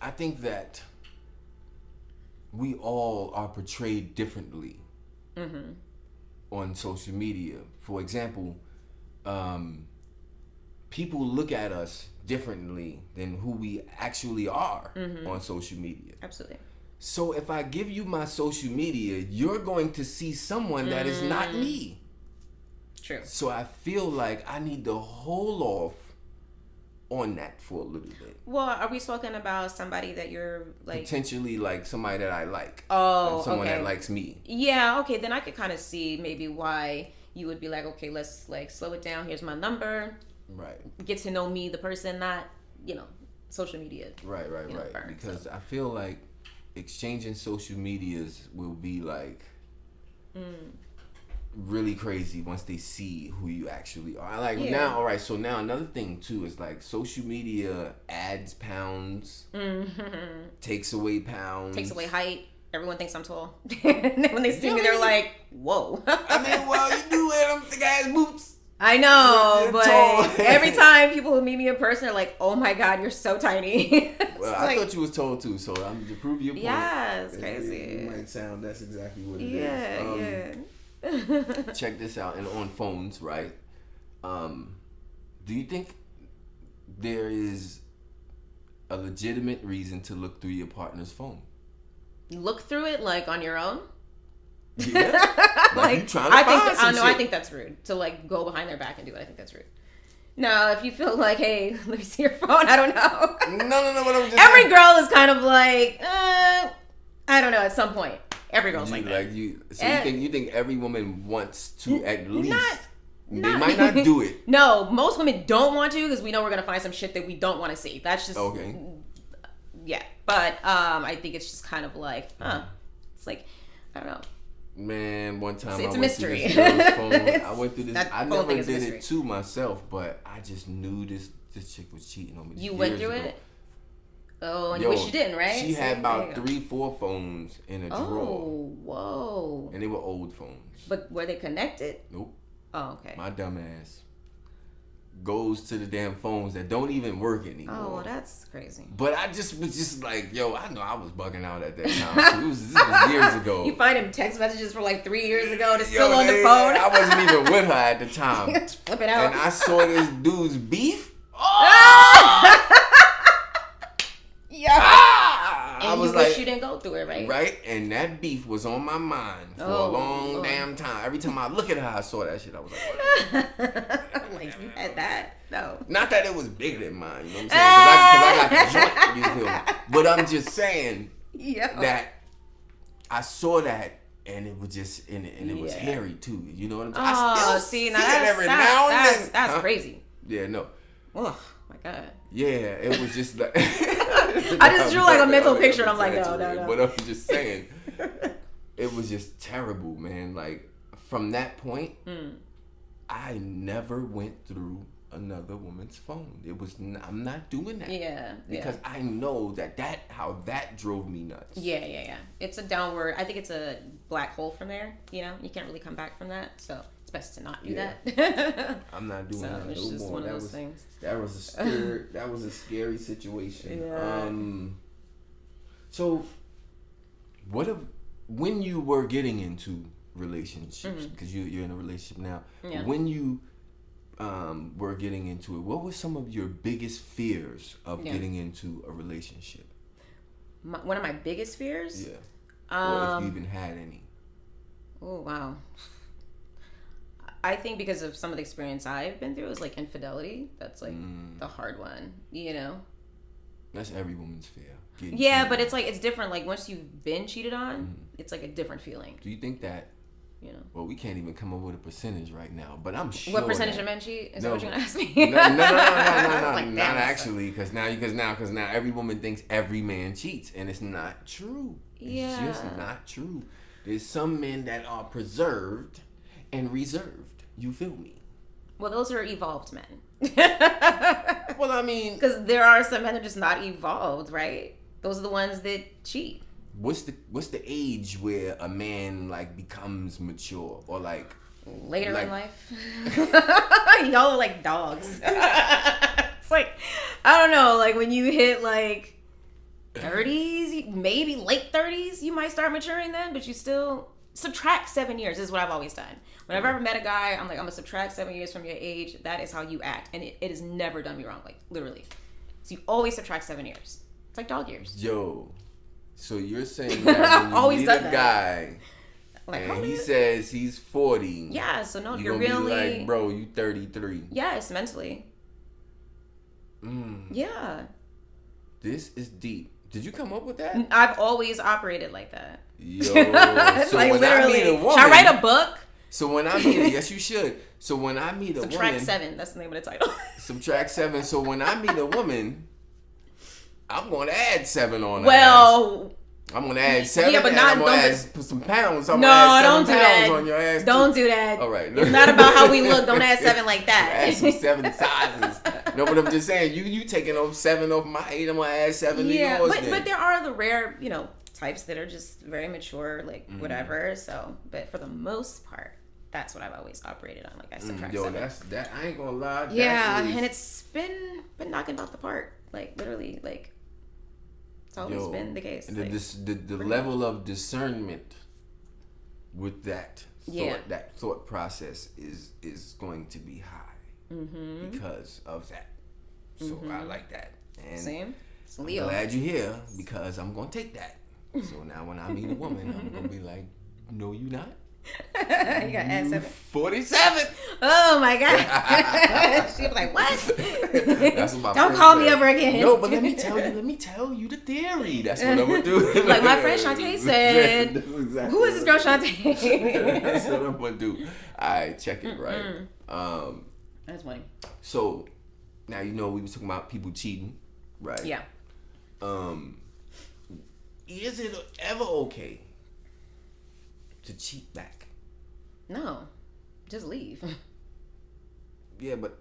I think that we all are portrayed differently on social media. For example, people look at us differently than who we actually are on social media. Absolutely. So if I give you my social media, you're going to see someone that is not me. True. So I feel like I need to hold off on that for a little bit. Well, are we talking about somebody that you're like potentially like somebody that I like? Oh, someone okay. that likes me. Yeah, okay, then I could kind of see maybe why you would be like, okay, let's like slow it down. Here's my number. Right. Get to know me, the person, not social media. Right. Burn, because I feel like exchanging social medias will be like really crazy once they see who you actually are. Like now, all right. So now another thing too is like social media adds pounds, takes away pounds, takes away height. Everyone thinks I'm tall. And then when they see me, they're like, "Whoa!" I mean, well, you do wear them thick ass boots. I know, You're but tall. every time people who meet me in person are like, "Oh my God, you're so tiny." Well, I thought you was tall too, so I'm to prove your point. Yeah, it's crazy. It might sound that's exactly what it is. Yeah. Check this out, and on phones, right? Do you think there is a legitimate reason to look through your partner's phone? Look through it like on your own? Yeah. Like you trying to find some shit. I think that's rude to like go behind their back and do it. I think that's rude. No, if you feel like, hey, let me see your phone, I don't know. No, but I'm just every girl is kind of like, I don't know, at some point. Every girl's like that. You think every woman wants to at least they not, might not do it. No, most women don't want to because we know we're gonna find some shit that we don't want to see. That's just okay. Yeah, but I think it's just kind of like, it's like, I don't know. Man, one time it's I a went through mystery. this girl's phone. I went through this. I never did mystery. it to myself, but I just knew this chick was cheating on me. You went through it? Oh, and you wish you didn't, right? She had about 3-4 phones in a drawer. Oh, whoa. And they were old phones. But were they connected? Nope. Oh, okay. My dumb ass goes to the damn phones that don't even work anymore. Oh, well, that's crazy. But I just was just like, yo, I know I was bugging out at that time. This was years ago. You find him text messages for like 3 years ago that's still on the phone. I wasn't even with her at the time. Flip it out. And I saw this dude's beef. Oh! Yeah. I And was you wish like, you didn't go through it, right? Right? And that beef was on my mind for a long damn time. Every time I look at her, I saw that shit. I was like, what? Like, you had that? No. Not that it was bigger than mine, you know what I'm saying? Because I got the joint, you feel me? But I'm just saying that I saw that and it was just, and it was hairy too. You know what I'm saying? I still see it every now and then. That's crazy. Yeah, no. Oh, my God. Yeah, it was just like I just drew like a mental picture and I'm like, no. But I'm just saying, it was just terrible, man. Like from that point, I never went through another woman's phone. I'm not doing that. Yeah. Because I know how that drove me nuts. Yeah. It's a downward. I think it's a black hole from there. You know, you can't really come back from that. So it's best to not do that. I'm not doing that it's no just more. One of those things. That was a scary situation. Yeah. So when you were getting into relationships, because you're in a relationship now, when you were getting into it, what were some of your biggest fears of getting into a relationship? One of my biggest fears? Yeah. Or if you even had any. Oh, wow. I think because of some of the experience I've been through is like infidelity. That's like the hard one, you know? That's every woman's fear. Yeah, but it's like, it's different. Like once you've been cheated on, it's like a different feeling. Do you think that you know. Well, we can't even come up with a percentage right now, but I'm sure. What percentage of men cheat? Is that what you're gonna ask me? No, Like, not actually, because now every woman thinks every man cheats, and it's not true. It's just not true. There's some men that are preserved and reserved. You feel me? Well, those are evolved men. Well, I mean, because there are some men that are just not evolved, right? Those are the ones that cheat. What's the age where a man like becomes mature or like later in life? Y'all are like dogs. It's like, I don't know, like when you hit like 30s, maybe late 30s, you might start maturing then, but you still subtract 7 years is what I've always done. Whenever I've ever met a guy, I'm like, I'm gonna subtract 7 years from your age. That is how you act, and it has never done me wrong, like literally. So you always subtract 7 years. It's like dog years. Yo, so you're saying that when you meet a guy like, and he says he's 40, yeah, so no, you're gonna really be like, bro, you 33. Yes, mentally. Yeah. This is deep. Did you come up with that? I've always operated like that. Yo, so like when literally, I meet a woman, should I write a book? So when I meet yes, you should. So when I meet a Subtract woman, 7. That's the name of the title. Subtract 7. So when I meet a woman, I'm going to add 7 on. Well, I'm going to add 7. Yeah, but not. I'm going to put some pounds. I'm no, gonna add 7 don't do pounds that. On your ass don't too. do that. All right. It's not about how we look. Don't add 7 like that. Add some 7 sizes. No, but I'm just saying, you taking off 7 off my 8. I'm going to add 7 to yours. But there are the rare, types that are just very mature, like whatever. So, but for the most part, that's what I've always operated on. Like I subtract 7. That. I ain't gonna lie. Yeah, and it's been knocking out the park. Like literally, like it's always been the case. The level of discernment with that thought process is going to be high because of that. So I like that. And same. It's Leo. I'm glad you're here because I'm gonna take that. So now when I meet a woman, I'm gonna be like, no, you not. You got add 7. 47. Oh my god. She was like, what? That's what my Don't call me ever again. No, but let me tell you the theory. That's what I'm gonna do. Like my friend Chantae said. Exactly who is this girl Chantae? That's what I'm gonna do. Alright, check it right. That's funny. So now we was talking about people cheating, right? Yeah. Is it ever okay to cheat back? No. Just leave. Yeah, but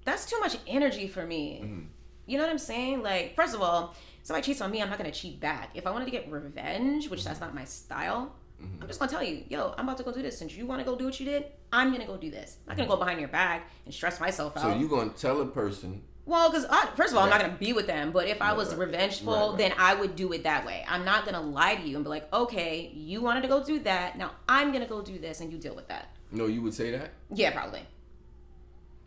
that's too much energy for me. You know what I'm saying? Like, first of all, somebody cheats on me, I'm not gonna cheat back. If I wanted to get revenge, which that's not my style, I'm just gonna tell you, yo, I'm about to go do this. Since you wanna go do what you did, I'm gonna go do this. I'm not gonna go behind your back and stress myself out. So you gonna tell a person? Well, because first of all, I'm not gonna be with them. But if I was revengeful, then I would do it that way. I'm not gonna lie to you and be like, okay, you wanted to go do that. Now I'm gonna go do this, and you deal with that. No, you would say that? Yeah, probably.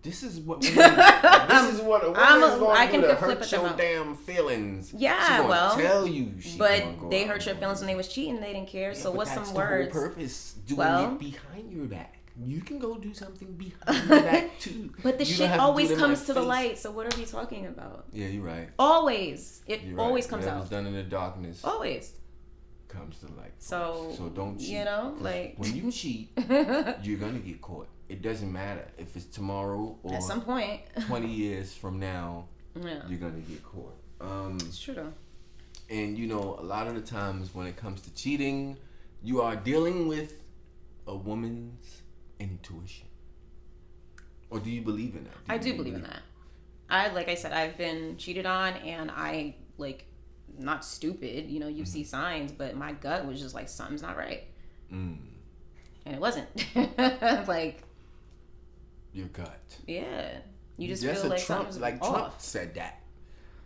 This is what a woman is going to do to hurt your damn feelings. Yeah, well, tell you. But they hurt your feelings when they was cheating. They didn't care. So what's some words? That's the whole purpose. Doing it behind your back. You can go do something behind your back too. But the shit always comes to the light. So what are we talking about? Yeah, you're right. Always. It always comes out. It's done in the darkness. Always. Comes to light. So don't cheat. Like when you cheat, you're gonna get caught. It doesn't matter if it's tomorrow or at some point 20 years from now. You're gonna get caught. It's true though. And a lot of the times when it comes to cheating, you are dealing with a woman's intuition. Or do you believe in that? I do believe in that. Like I said, I've been cheated on, and I not stupid, you see signs, but my gut was just like, something's not right. And it wasn't. Like your gut. Yeah. You just feel like something's off. Trump said that.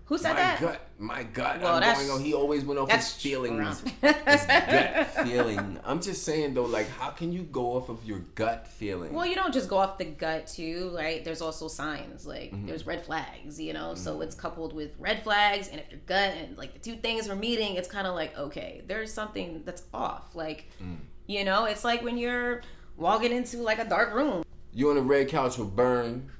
Who said that? My gut. Well, he always went off his feelings. His gut feeling. I'm just saying though, like, how can you go off of your gut feeling? Well, you don't just go off the gut too, right? There's also signs. Like there's red flags, so it's coupled with red flags, and if your gut and like the two things are meeting, it's kind of like, okay, there's something that's off. Like, it's like when you're walking into like a dark room. You on the red couch with Burn,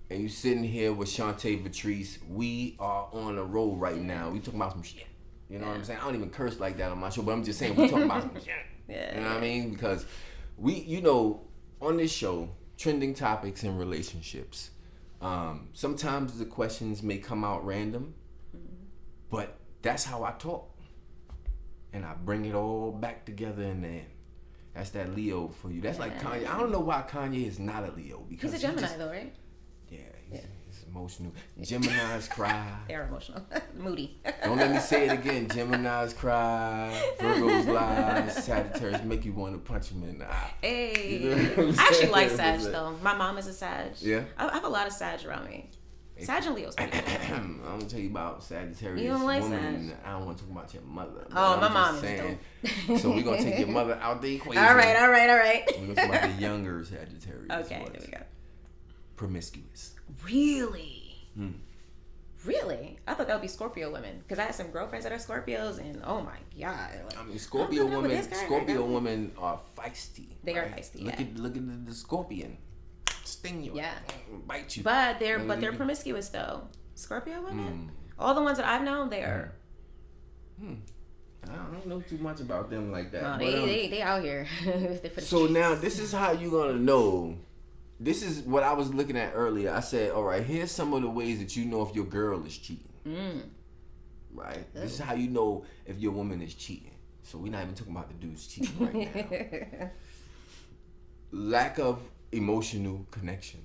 and you sitting here with Chantae Vetrice. We are on a roll right now. We talking about some shit. You know what I'm saying? I don't even curse like that on my show, but I'm just saying we talking about some shit. You know what I mean? Because on this show, trending topics in relationships. Sometimes the questions may come out random, but that's how I talk. And I bring it all back together in the end. That's that Leo for you. That's like Kanye. I don't know why Kanye is not a Leo. Because he's a Gemini though, right? Yeah, he's emotional. Geminis cry. They're emotional. Moody. Don't let me say it again. Geminis cry. Virgos lie. Sagittarius make you want to punch him in the eye. Hey. You know I actually like Sag though. My mom is a Sag. Yeah? I have a lot of Sag around me. Sag and Leo's pretty good. I'm gonna tell you about Sagittarius. You don't like woman. Sag? I don't want to talk about your mother. Oh, my I'm mom just is saying. dope. So we're gonna take your mother out the equation. All right. We're gonna talk about the younger Sagittarius. Okay, there we go. Promiscuous. Really? Really? I thought that would be Scorpio women because I had some girlfriends that are Scorpios, and oh my god! Like, I mean, Scorpio women are feisty. They are feisty. Look at the scorpion, sting you, bite you. But they're promiscuous though. Scorpio women, all the ones that I've known, they are. I don't know too much about them like that. No, but, they out here. So now this is how you're gonna know. This is what I was looking at earlier. I said, all right, here's some of the ways that you know if your girl is cheating. Right? Ooh. This is how you know if your woman is cheating. So we're not even talking about the dudes cheating right now. Lack of emotional connection.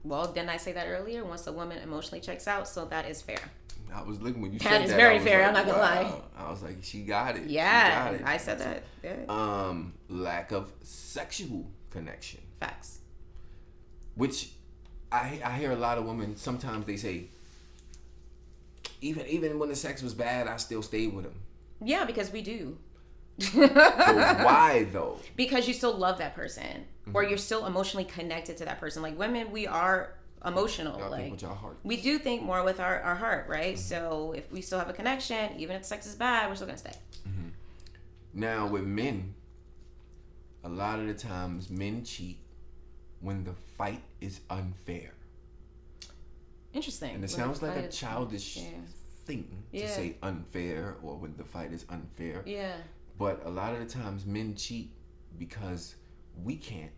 Well, didn't I say that earlier? Once a woman emotionally checks out, so that is fair. I was looking when you that said is that. very was fair. Like, I'm not gonna lie. I was like, she got it. Yeah, she got it. I said that. Yeah. Lack of sexual connection. Facts. Which I hear a lot of women. Sometimes they say, even when the sex was bad, I still stayed with him. Yeah, because we do. But why though? Because you still love that person, or you're still emotionally connected to that person. Like women, we are emotional. Y'all like think with your heart. We do think more with our heart, right? So if we still have a connection, even if sex is bad, we're still gonna stay. Now with men, a lot of the times men cheat when the fight is unfair. Interesting. And it sounds like a childish thing to say unfair, or when the fight is unfair. Yeah. But a lot of the times men cheat because we can't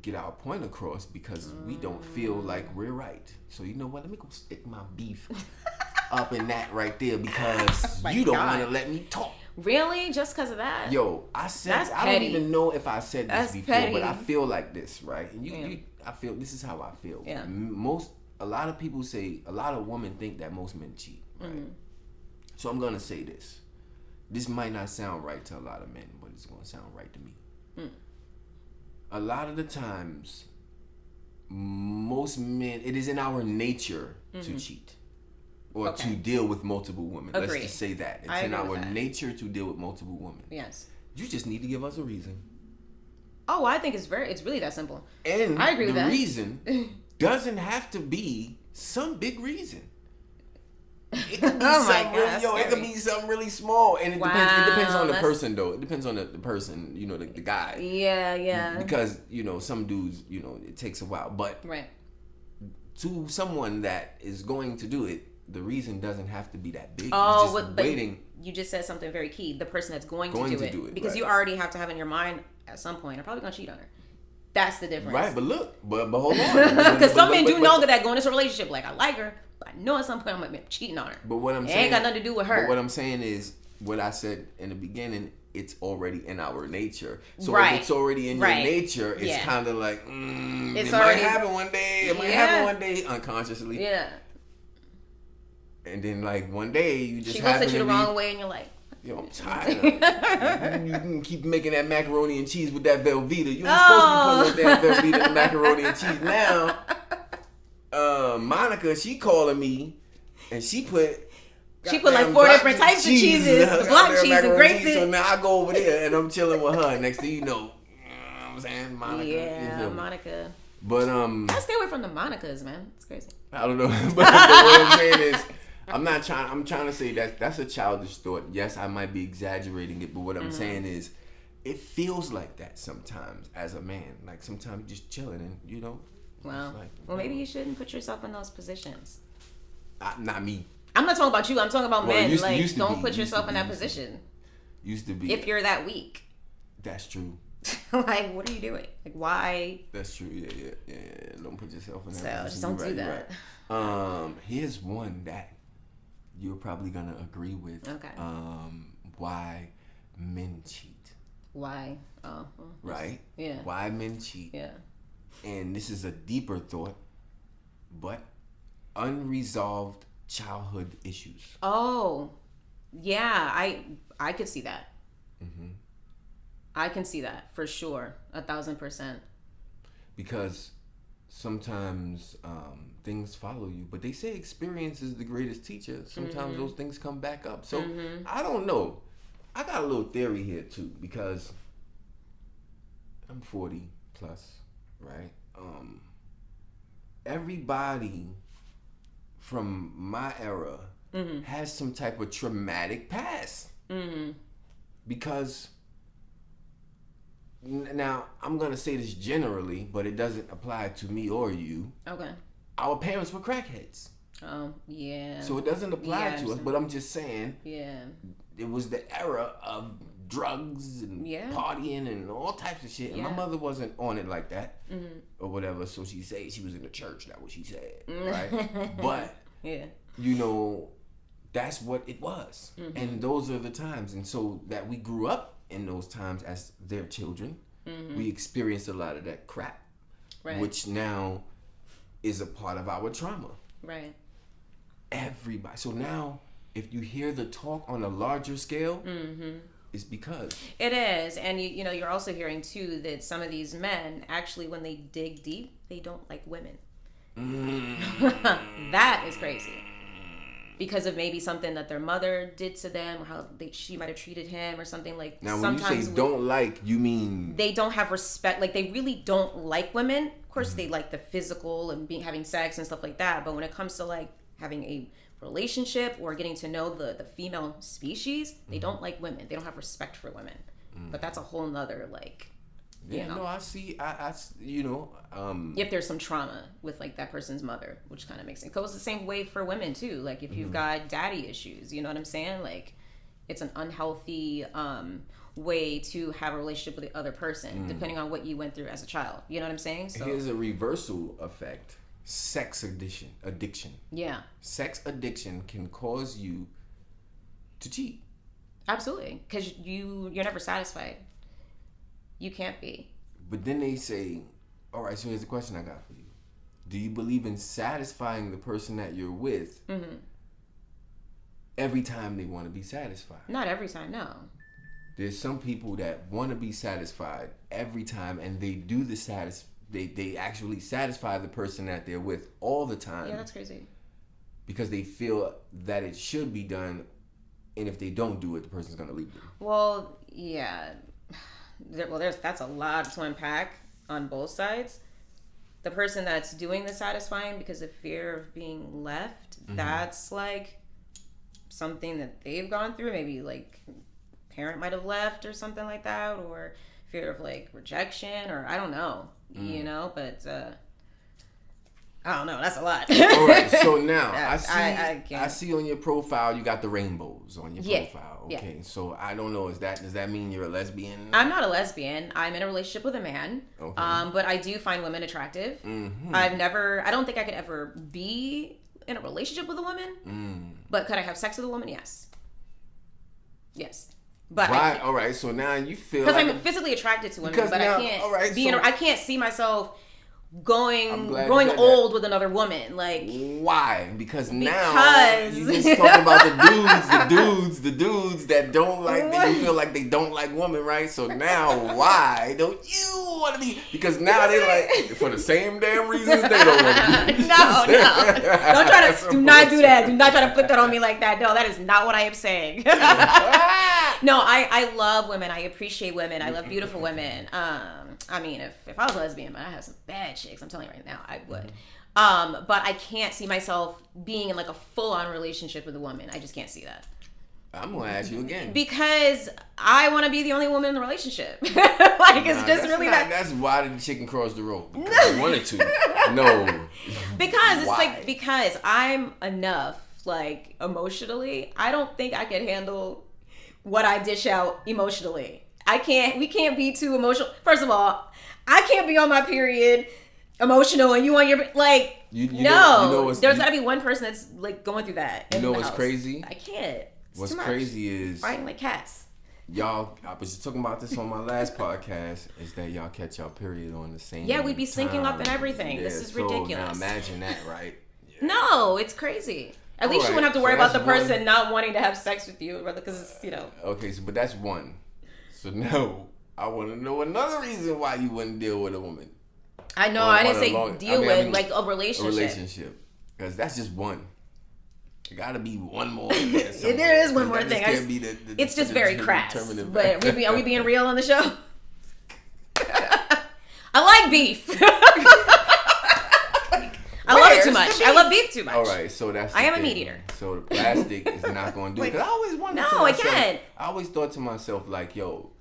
get our point across because we don't feel like we're right. So you know what? Let me go stick my beef up in that right there because you don't want to let me talk. Really? Just because of that? Yo, I don't even know if I said this before, petty. but I feel like this, right? And I feel this is how I feel. Yeah. A lot of people say, a lot of women think that most men cheat, right? So I'm gonna say this. This might not sound right to a lot of men, but it's gonna sound right to me. A lot of the times, most men, it is in our nature to cheat. Or to deal with multiple women. Agreed. Let's just say that. It's in our nature to deal with multiple women. Yes. You just need to give us a reason. Oh, I think it's really that simple. And I agree with that. The reason doesn't have to be some big reason. It could be it could be something really small. And it depends on the person though. It depends on the person, the guy. Yeah. Because, some dudes, it takes a while. But to someone that is going to do it, the reason doesn't have to be that big. Oh, just waiting. You just said something very key. The person that's going to do it. Because you already have to have in your mind at some point, I'm probably going to cheat on her. That's the difference. Right, but look. But hold on. Because some men do know that going into a relationship, like, I like her, but I know at some point I'm going to be cheating on her. But what I'm saying... It ain't got nothing to do with her. But what I'm saying is, what I said in the beginning, it's already in our nature. So if it's already in your nature, it's kind of like, it might happen one day. It might happen one day unconsciously. Yeah. And then, like, one day, you just she looks at you the wrong way, and you're like, yo, I'm tired of it. You can keep making that macaroni and cheese with that Velveeta. You ain't supposed to be putting that Velveeta and macaroni and cheese. Now, Monica, she calling me, and she put like 4 different types of cheeses, the block cheese and grapes. So now I go over there, and I'm chilling with her. Next thing you know what I'm saying? Monica. Yeah, Monica. But, I stay away from the Monicas, man. It's crazy. I don't know. But what I'm saying is, I'm trying to say that's a childish thought. Yes, I might be exaggerating it, but what I'm saying is, it feels like that sometimes as a man. Like sometimes you're just chilling and Wow. Well, maybe you shouldn't put yourself in those positions. Not me. I'm not talking about you. I'm talking about men. Don't put yourself in that position. Used to be. If you're that weak. That's true. Like, what are you doing? Like, why? That's true. Yeah. Don't put yourself in that. So position. just don't do that. Right. Here's one that you're probably gonna agree with. Okay. Why men cheat? Why? Oh. Well, right. Yeah. Why men cheat? Yeah. And this is a deeper thought, but unresolved childhood issues. Oh, yeah. I could see that. Mm-hmm. I can see that for sure, 1,000%. Because sometimes things follow you, but they say experience is the greatest teacher. Sometimes those things come back up. So I don't know. I got a little theory here too, because I'm 40 plus, right? Everybody from my era has some type of traumatic past. Because now I'm gonna say this generally, but it doesn't apply to me or you. Okay. Our parents were crackheads. Oh, yeah. So it doesn't apply to us, but I'm just saying. Yeah. It was the era of drugs and partying and all types of shit. And my mother wasn't on it like that or whatever. So she said she was in the church. That's what she said, right? But you know, that's what it was, and those are the times. And so that we grew up in those times as their children, we experienced a lot of that crap, which now is a part of our trauma. Right. Everybody. So now, if you hear the talk on a larger scale, it's because it is. And you know, you're also hearing too that some of these men actually, when they dig deep, they don't like women. That is crazy. Because of maybe something that their mother did to them, or how she might have treated him, or something like. Now, when you say don't like, you mean they don't have respect. Like, they really don't like women. Of course, they like the physical and having sex and stuff like that. But when it comes to like having a relationship or getting to know the female species, they don't like women. They don't have respect for women. But that's a whole nother like. Yeah, no, I see. I you know. If there's some trauma with like that person's mother, which kind of makes sense. It goes the same way for women too. Like if you've got daddy issues, you know what I'm saying? Like it's an unhealthy way to have a relationship with the other person, depending on what you went through as a child. You know what I'm saying? So here's a reversal effect: sex addiction. Yeah. Sex addiction can cause you to cheat. Absolutely, because you're never satisfied. You can't be. But then they say, all right, so here's the question I got for you. Do you believe in satisfying the person that you're with every time they want to be satisfied? Not every time, no. There's some people that want to be satisfied every time, and they do they actually satisfy the person that they're with all the time. Yeah, that's crazy. Because they feel that it should be done, and if they don't do it, the person's going to leave them. Well, yeah. That's a lot to unpack on both sides. The person that's doing the satisfying because of fear of being left, that's like something that they've gone through. Maybe like parent might have left or something like that, or fear of like rejection, or I don't know, you know. But I don't know. That's a lot. All right. So now I see on your profile you got the rainbows on your profile. Okay. Yeah. So I don't know. Does that mean you're a lesbian? I'm not a lesbian. I'm in a relationship with a man. Okay. But I do find women attractive. I don't think I could ever be in a relationship with a woman. But could I have sex with a woman? Yes. Yes. But why? All right. So now you feel because I'm physically attracted to women, but now, I can't I can't see myself growing old with another woman. Like why? Because now you just talking about the dudes that don't like that you feel like they don't like women, right? So now why don't you want to be? Because now they like for the same damn reasons they don't want to be. No. Don't try to do not do that. Do not try to put that on me like that. No, that is not what I am saying. No, I love women. I appreciate women. I love beautiful women. I mean, if I was a lesbian, but I have some bad chicks, I'm telling you right now, I would. But I can't see myself being in like a full-on relationship with a woman. I just can't see that. I'm gonna ask you again because I want to be the only woman in the relationship. It's just really that. That's why did the chicken cross the road? Because I wanted to. No. Because I'm enough, like emotionally. I don't think I could handle what I dish out emotionally. We can't be too emotional. First of all, I can't be on my period emotional and you on your, like, no. There's got to be one person that's, like, going through that. You know what's crazy? I can't. What's crazy is fighting like cats. Y'all, I was just talking about this on my last podcast, is that y'all catch y'all period on the same we be syncing up and everything. Yeah, this is ridiculous. Now imagine that, right? Yeah. No, it's crazy. At least you wouldn't have to worry about the person not wanting to have sex with you, because it's, Okay, but that's one. So now, I want to know another reason why you wouldn't deal with a woman. I know, I didn't say deal with, like, a relationship. A relationship. Because that's just one. There gotta be one more. There is one more thing. It's just very crass. But are we being real on the show? I like beef. I love it too much. I love beef too much. All right, so that's. I am a meat eater. So the plastic is not going to do it. Because I always wondered. No, I can't. I always thought to myself, like, yo,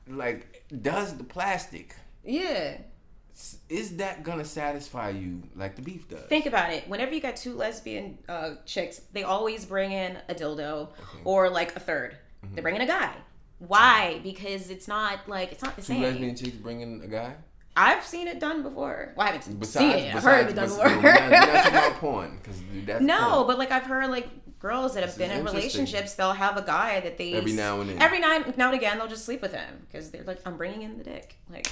like, does the plastic? Yeah. Is that gonna satisfy you like the beef does? Think about it. Whenever you got two lesbian chicks, they always bring in a dildo or like a third. Mm-hmm. They bring in a guy. Why? Because it's not the same. Two lesbian chicks bring in a guy? I've seen it done before. Well, I haven't seen it. I've heard it done before. We're not talking about porn. That's porn. But like I've heard like girls that have been in relationships, they'll have a guy that they every now and then. Every now and again, they'll just sleep with him because they're like, I'm bringing in the dick. Like.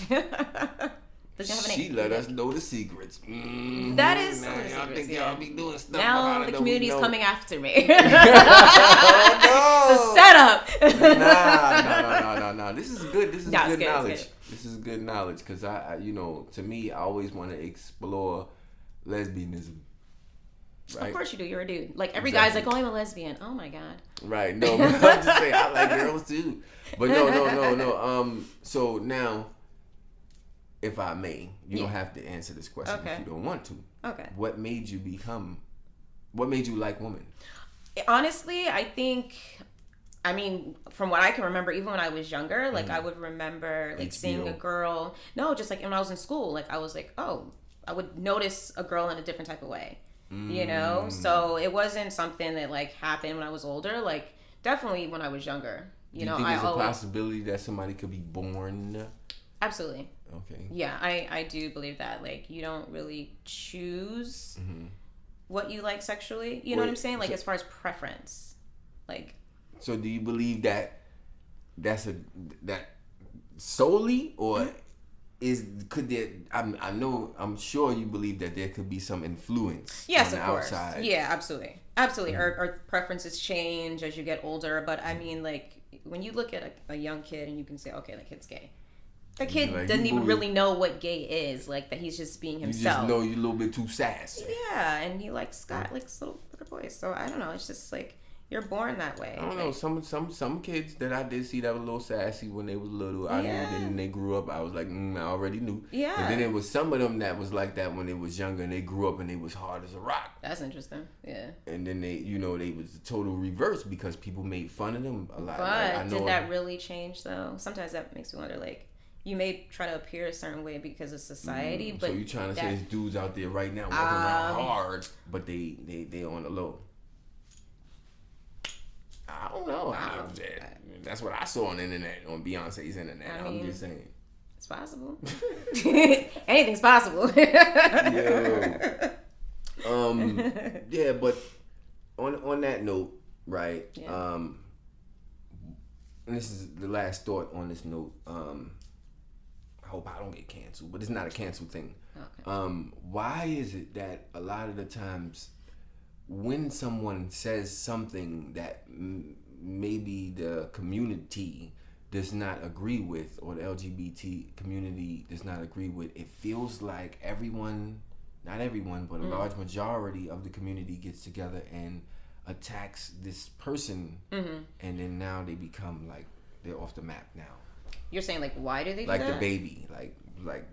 She let us know the secrets. Mm-hmm. That is some of the secrets. Y'all be doing stuff. Now the community's coming after me. Oh, no. It's a setup. Nah. This is good. This is good knowledge. This is good knowledge because I, to me, I always want to explore lesbianism. Right? Of course you do. You're a dude. Like every guy's like, oh, I'm a lesbian. Oh my god. Right. No, but I'm just saying I like girls too. But no. So now. If I may, you don't have to answer this question if you don't want to. Okay. What made you like women? Honestly, from what I can remember, even when I was younger, like I would remember like seeing a girl. No, just like when I was in school, like I was like, oh, I would notice a girl in a different type of way. So it wasn't something that like happened when I was older. Like definitely when I was younger. Do you think there's a possibility that somebody could be born? Absolutely. Okay. Yeah, I do believe that. Like, you don't really choose what you like sexually. You know what I'm saying? Like, as far as preference. Like. So, do you believe that solely, or I'm sure you believe that there could be some influence on the outside. Yeah, absolutely. Or preferences change as you get older. But I mean, like, when you look at a young kid and you can say, okay, that kid's gay. The kid doesn't even really know what gay is, like that he's just being himself. You just know you're a little bit too sassy. Yeah, and he likes little boys. So I don't know. It's just like you're born that way. I don't know. Some kids that I did see that were a little sassy when they was little. I knew that when they grew up. I was like, I already knew. Yeah. And then there was some of them that was like that when they was younger and they grew up and they was hard as a rock. That's interesting. Yeah. And then they was the total reverse because people made fun of them a lot. But did that really change though? Sometimes that makes me wonder, like. You may try to appear a certain way because of society, but so you trying to say there's dudes out there right now working around hard, but they on the low. I don't know. That's what I saw on the internet, on Beyonce's internet. I'm just saying. It's possible. Anything's possible. Yeah, but on that note, right? Yeah. And this is the last thought on this note. I hope I don't get canceled, but it's not a canceled thing. Okay. Why is it that a lot of the times when someone says something that maybe the community does not agree with, or the LGBT community does not agree with, it feels like everyone, not everyone, but a large majority of the community gets together and attacks this person, and then now they become like, they're off the map now. You're saying, like, why do they do like that? The baby, like.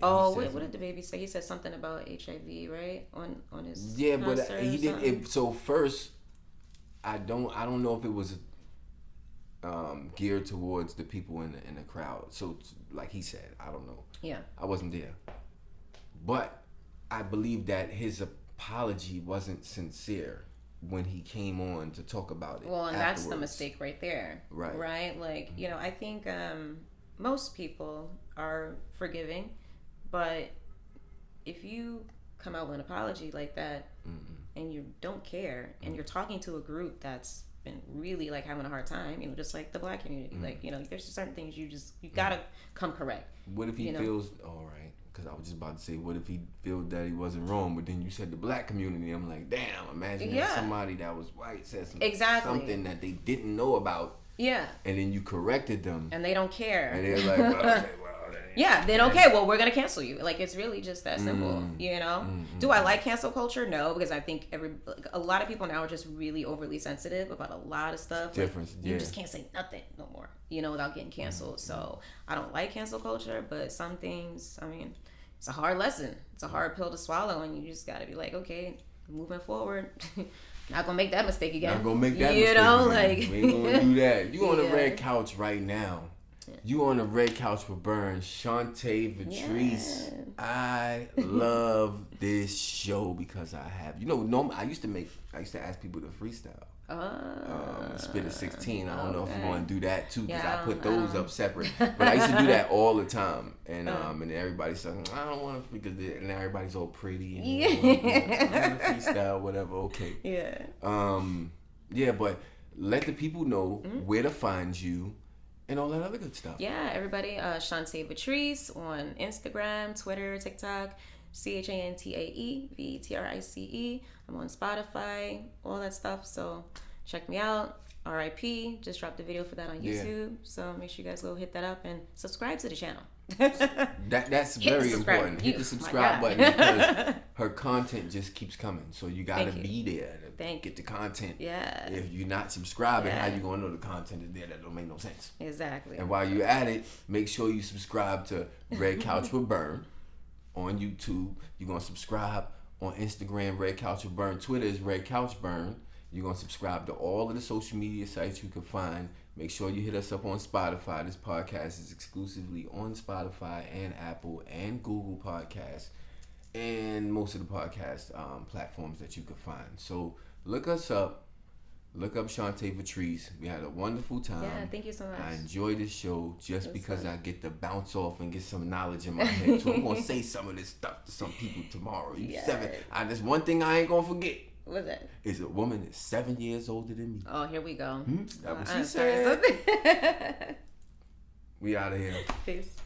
Oh, what did the baby say? He said something about HIV, right? On his but he did it. So first, I don't know if it was geared towards the people in the crowd. So like he said, I don't know. Yeah, I wasn't there, but I believe that his apology wasn't sincere. when he came on to talk about it. Well, and afterwards. that's the mistake right there. Right. Right? Like, you know, I think most people are forgiving, but if you come out with an apology like that and you don't care and you're talking to a group that's been really like having a hard time, you know, just like the black community, like, you know, there's certain things you gotta come correct. What if he feels all right? Because I was just about to say, what if he feels that he wasn't wrong, but then you said the black community. I'm like, damn, imagine if somebody that was white said something that they didn't know about. Yeah. And then you corrected them. And they don't care. And they're like, well, yeah, they don't care. Well, we're going to cancel you. Like, it's really just that simple, you know? Do I like cancel culture? No, because I think a lot of people now are just really overly sensitive about a lot of stuff. Difference, like, you just can't say nothing no more, you know, without getting canceled. So I don't like cancel culture, but some things, I mean, it's a hard lesson. It's a hard pill to swallow, and you just got to be like, okay, moving forward. Not gonna make that mistake again. Not gonna make that mistake again. Like, we ain't gonna do that. You on the red couch right now. You on the red couch with Burn, Chantae Vetrice. Yeah. I love this show because I have, you know, I used to ask people to freestyle. Spit a 16. I don't know if you want to do that too, because I put those up separate. But I used to do that all the time, and everybody's saying, I don't want to, because and everybody's all pretty and I want to freestyle, whatever. Okay. Yeah. But let the people know where to find you. And all that other good stuff. Yeah, everybody. Chantae Vetrice on Instagram, Twitter, TikTok. Chantae Vetrice. I'm on Spotify, all that stuff. So check me out. RIP. Just dropped a video for that on YouTube. So make sure you guys go hit that up and subscribe to the channel. That's very important. Hit the subscribe button because her content just keeps coming. So you gotta be there to get the content. Yeah. If you're not subscribing, how you gonna know the content is there? That don't make no sense. Exactly. And while you're at it, make sure you subscribe to Red Couch with Burn on YouTube. You're gonna subscribe on Instagram, Red Couch with Burn. Twitter is Red Couch Burn. You're gonna subscribe to all of the social media sites you can find. Make sure you hit us up on Spotify. This podcast is exclusively on Spotify and Apple and Google Podcasts and most of the podcast platforms that you can find. So look us up. Look up Chantae Vetrice. We had a wonderful time. Yeah, thank you so much. I enjoy this show just because I get to bounce off and get some knowledge in my head. So I'm going to say some of this stuff to some people tomorrow. There's one thing I ain't going to forget. What's that? Is a woman that's 7 years older than me. Oh, here we go. That's what she said. We out of here. Peace.